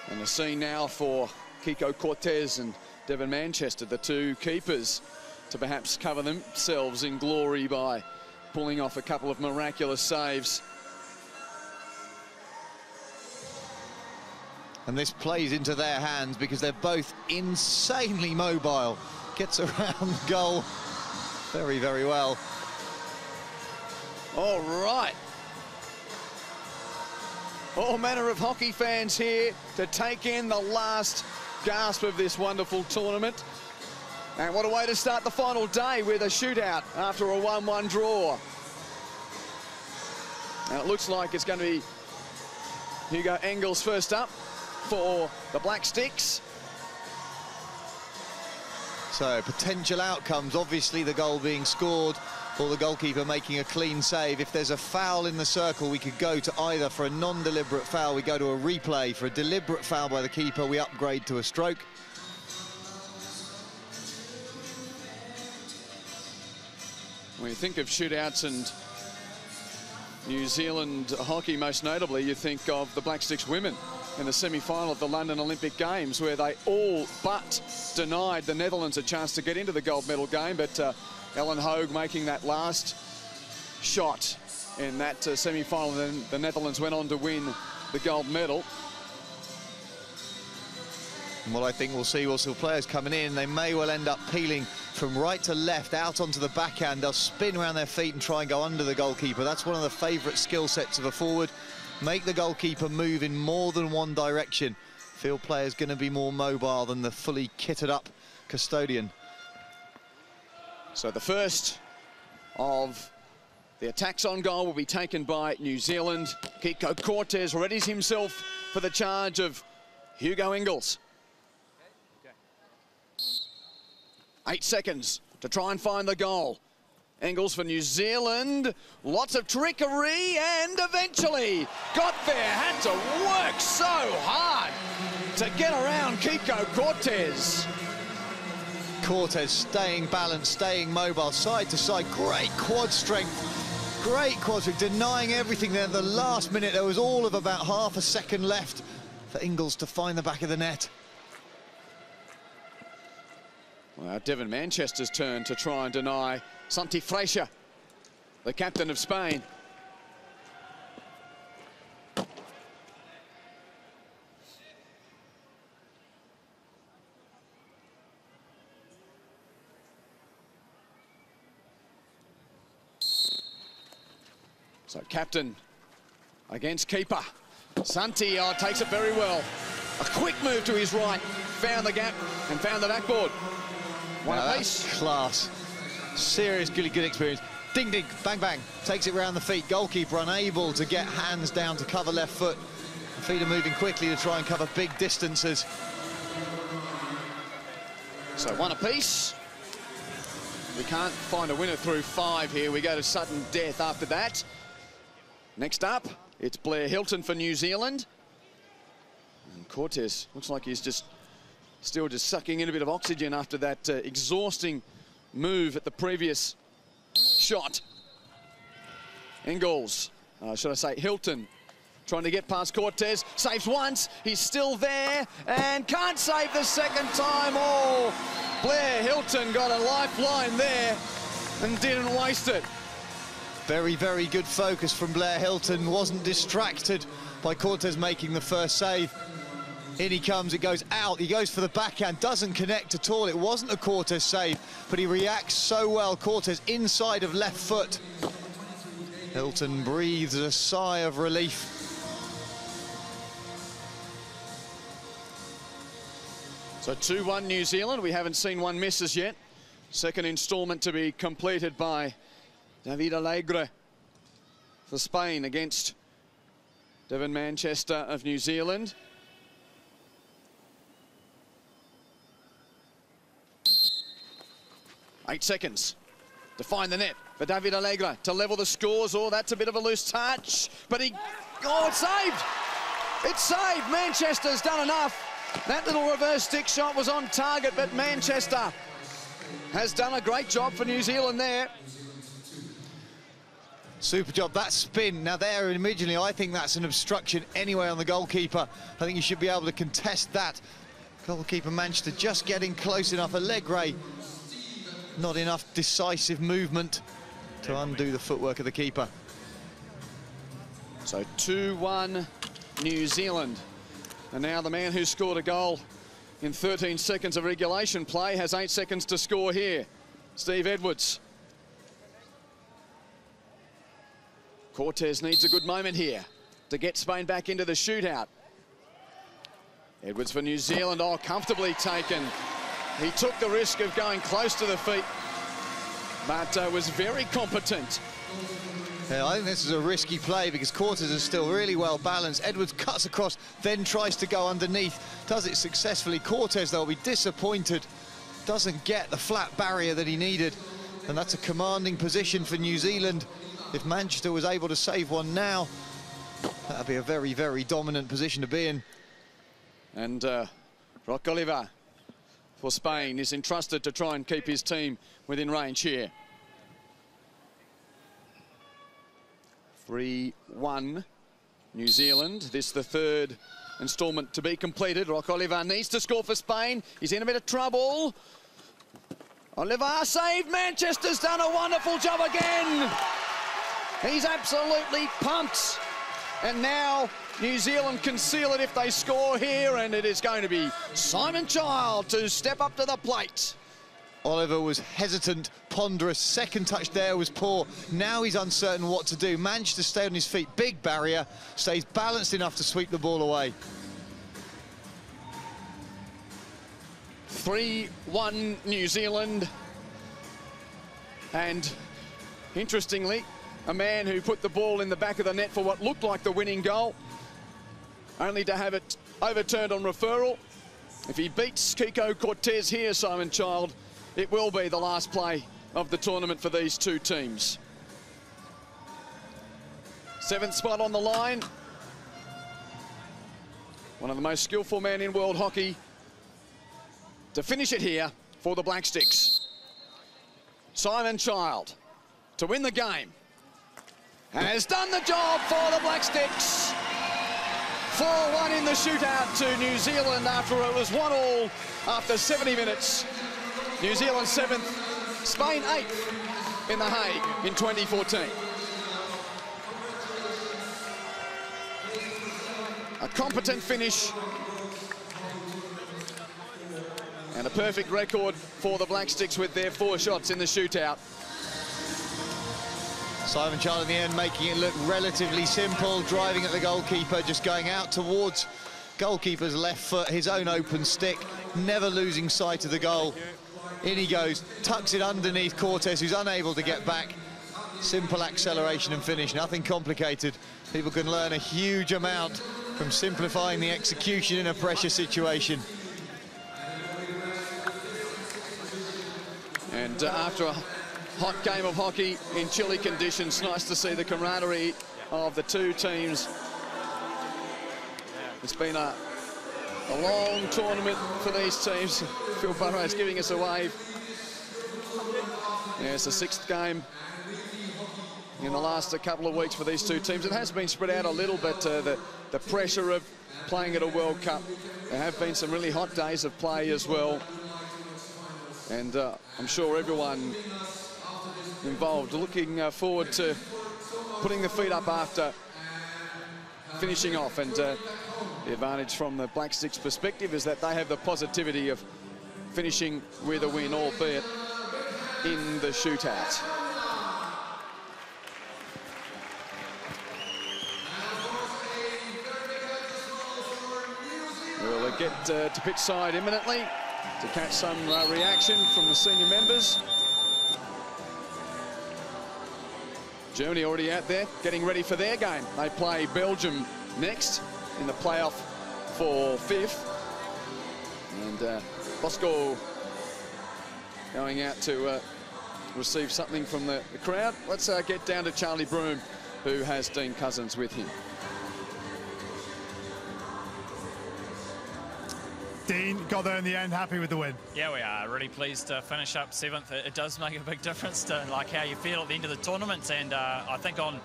And the scene now for Kiko Cortez and Devin Manchester, the two keepers, to perhaps cover themselves in glory by pulling off a couple of miraculous saves. And this plays into their hands because they're both insanely mobile. Gets around goal Very, very well. All right. All manner of hockey fans here to take in the last gasp of this wonderful tournament. And what a way to start the final day with a shootout after a 1-1 draw. And it looks like it's going to be Hugo Engels first up for the Black Sticks. So potential outcomes, obviously the goal being scored or the goalkeeper making a clean save. If there's a foul in the circle, we could go to either. For a non-deliberate foul, we go to a replay. For a deliberate foul by the keeper, we upgrade to a stroke. When you think of shootouts and New Zealand hockey, most notably, you think of the Black Sticks women in the semi-final of the London Olympic Games, where they all but denied the Netherlands a chance to get into the gold medal game. But Ellen Hogue making that last shot in that semi-final, then the Netherlands went on to win the gold medal. And what I think we'll see players coming in, they may well end up peeling from right to left out onto the backhand. They'll spin around their feet and try and go under the goalkeeper. That's one of the favourite skill sets of a forward. Make the goalkeeper move in more than one direction. Field player's going to be more mobile than the fully kitted up custodian. So the first of the attacks on goal will be taken by New Zealand. Kiko Cortez readies himself for the charge of Hugo Engels. 8 seconds to try and find the goal. Engels for New Zealand. Lots of trickery and eventually got there. Had to work so hard to get around Kiko Cortez. Cortez staying balanced, staying mobile, side to side. Great quad strength. Great quad strength, denying everything there at the last minute. There was all of about half a second left for Engels to find the back of the net. Well, Devon Manchester's turn to try and deny Santi Freixa, the captain of Spain. So captain against keeper. Santi takes it very well. A quick move to his right, found the gap and found the backboard. One apiece. Class. Seriously good experience. Ding, ding, bang, bang. Takes it round the feet. Goalkeeper unable to get hands down to cover left foot. The feet are moving quickly to try and cover big distances. So one apiece. We can't find a winner through 5 here. We go to sudden death after that. Next up, it's Blair Hilton for New Zealand. And Cortez looks like he's still sucking in a bit of oxygen after that exhausting move at the previous shot. Engels, should I say Hilton, trying to get past Cortez, saves once, he's still there and can't save the second time. Oh, Blair Hilton got a lifeline there and didn't waste it. Very, very good focus from Blair Hilton. Wasn't distracted by Cortez making the first save. In he comes, it goes out, he goes for the backhand, doesn't connect at all. It wasn't a Cortez save, but he reacts so well. Cortez inside of left foot. Hilton breathes a sigh of relief. So 2-1 New Zealand. We haven't seen one miss as yet. Second instalment to be completed by David Alegre for Spain against Devon Manchester of New Zealand. Eight seconds to find the net for David Alegre to level the scores. Oh, that's a bit of a loose touch, but it's saved. It's saved. Manchester's done enough. That little reverse stick shot was on target, but Manchester has done a great job for New Zealand there. Super job, that spin. Now there, originally, I think that's an obstruction anyway on the goalkeeper. I think you should be able to contest that. Goalkeeper Manchester just getting close enough. Alegre, not enough decisive movement to undo the footwork of the keeper. So 2-1 New Zealand. And now the man who scored a goal in 13 seconds of regulation play has 8 seconds to score here. Steve Edwards Cortez needs a good moment here to get Spain back into the shootout. Edwards for New Zealand, oh, comfortably taken. He took the risk of going close to the feet, but was very competent. Yeah, I think this is a risky play because Cortez is still really well balanced. Edwards cuts across, then tries to go underneath. Does it successfully. Cortez, though, will be disappointed. Doesn't get the flat barrier that he needed. And that's a commanding position for New Zealand. If Manchester was able to save one now, that would be a very, very dominant position to be in. And Roch Oliva for Spain is entrusted to try and keep his team within range here. 3-1 New Zealand. This the third instalment to be completed. Roch Oliva needs to score for Spain. He's in a bit of trouble. Oliva saved. Manchester's done a wonderful job again. He's absolutely pumped. And now New Zealand can seal it if they score here, and it is going to be Simon Child to step up to the plate. Oliver was hesitant, ponderous. Second touch there was poor. Now he's uncertain what to do. Managed to stay on his feet. Big barrier. Stays balanced enough to sweep the ball away. 3-1 New Zealand. And interestingly, a man who put the ball in the back of the net for what looked like the winning goal, only to have it overturned on referral. If he beats Kiko Cortez here, Simon Child, it will be the last play of the tournament for these two teams. 7th spot on the line. One of the most skillful men in world hockey to finish it here for the Black Sticks. Simon Child to win the game. Has done the job for the Black Sticks. 4-1 in the shootout to New Zealand after it was 1-1 after 70 minutes. New Zealand 7th, Spain 8th in The Hague in 2014. A competent finish and a perfect record for the Black Sticks with their 4 shots in the shootout. Simon Child in the end making it look relatively simple, driving at the goalkeeper, just going out towards goalkeeper's left foot, his own open stick, never losing sight of the goal. In he goes, tucks it underneath Cortez, who's unable to get back. Simple acceleration and finish, nothing complicated. People can learn a huge amount from simplifying the execution in a pressure situation. And after a hot game of hockey in chilly conditions, nice to see the camaraderie of the two teams. It's been a long tournament for these teams. Phil Burrows giving us a wave. Yeah, it's the 6th game in the last couple of weeks for these two teams. It has been spread out a little bit, the pressure of playing at a World Cup. There have been some really hot days of play as well. And I'm sure everyone involved looking forward to putting the feet up after finishing off. And the advantage from the Black Sticks perspective is that they have the positivity of finishing with a win, albeit in the shootout. We'll get to pitch side imminently to catch some reaction from the senior members. Germany already out there getting ready for their game. They play Belgium next in the playoff for 5th. And Bosco going out to receive something from the crowd. Let's get down to Charlie Broom, who has Dean Cousins with him. Dean, got there in the end, happy with the win? Yeah, we are really pleased to finish up 7th. It does make a big difference to like how you feel at the end of the tournament, and I think on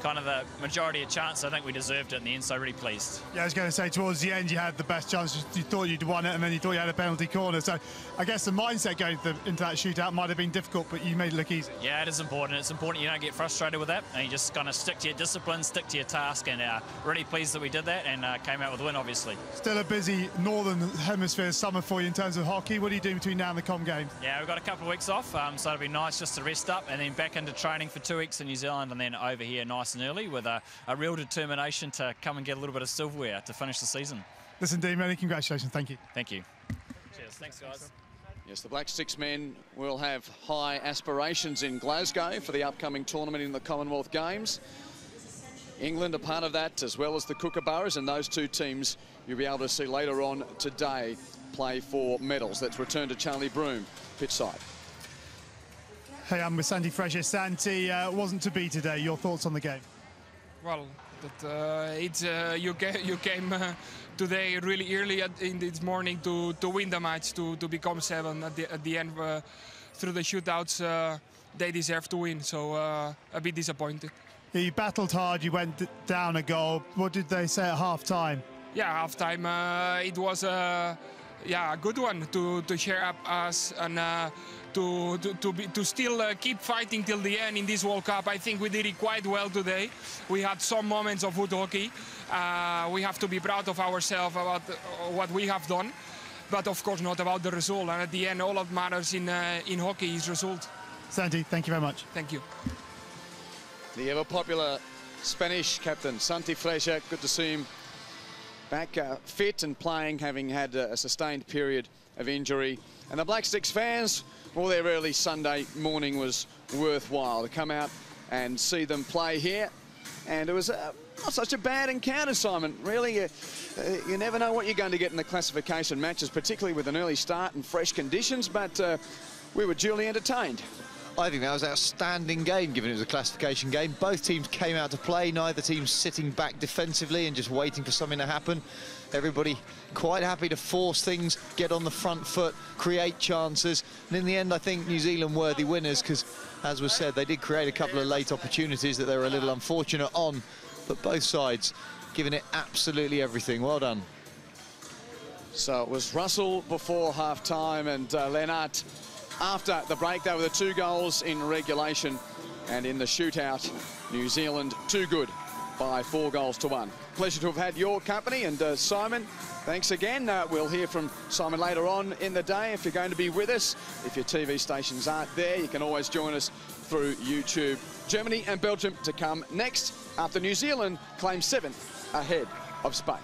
kind of the majority of chance, I think we deserved it in the end, so really pleased. Yeah, I was going to say, towards the end, you had the best chance. You thought you'd won it, and then you thought you had a penalty corner. So I guess the mindset going into that shootout might have been difficult, but you made it look easy. Yeah, it is important. It's important you don't get frustrated with that, and you just kind of stick to your discipline, stick to your task, and really pleased that we did that and came out with a win, obviously. Still a busy Northern Hemisphere summer for you in terms of hockey. What are you doing between now and the Com Games? Yeah, we've got a couple of weeks off, so it'll be nice just to rest up, and then back into training for 2 weeks in New Zealand, and then over here, nice nice and early with a real determination to come and get a little bit of silverware to finish the season. Listen, Dean, many congratulations. Thank you. Thank you. Cheers. Thanks, guys. Yes, the Black Sticks men will have high aspirations in Glasgow for the upcoming tournament in the Commonwealth Games. England are part of that, as well as the Kookaburras, and those two teams you'll be able to see later on today play for medals. Let's return to Charlie Broom, pitch side. Hey, I'm with Santi Frazier. Santi, wasn't to be today. Your thoughts on the game? Well, you came today really early in this morning to win the match, to become 7 at the end. Through the shootouts, they deserve to win, so a bit disappointed. You battled hard, you went down a goal. What did they say at half-time? Yeah, half-time, it was a good one to share up us and to still keep fighting till the end in this World Cup. I think we did it quite well today. We had some moments of good hockey. We have to be proud of ourselves about what we have done, but of course not about the result. And at the end, all that matters in hockey is result. Santi, thank you very much. Thank you. The ever-popular Spanish captain, Santi Frazier, good to see him back fit and playing, having had a sustained period of injury. And the Black Sticks fans, well, their early Sunday morning was worthwhile to come out and see them play here. And it was not such a bad encounter, Simon. Really, you never know what you're going to get in the classification matches, particularly with an early start and fresh conditions, but we were duly entertained. I think that was an outstanding game, given it was a classification game. Both teams came out to play, neither team sitting back defensively and just waiting for something to happen. Everybody quite happy to force things, get on the front foot, create chances. And in the end, I think New Zealand were the winners because, as was said, they did create a couple of late opportunities that they were a little unfortunate on. But both sides giving it absolutely everything. Well done. So it was Russell before half-time and Lennart after the break. They were the 2 goals in regulation, and in the shootout, New Zealand too good by 4 goals to 1. Pleasure to have had your company, and Simon, thanks again. We'll hear from Simon later on in the day if you're going to be with us. If your TV stations aren't there, you can always join us through YouTube. Germany and Belgium to come next after New Zealand claims 7th ahead of Spain.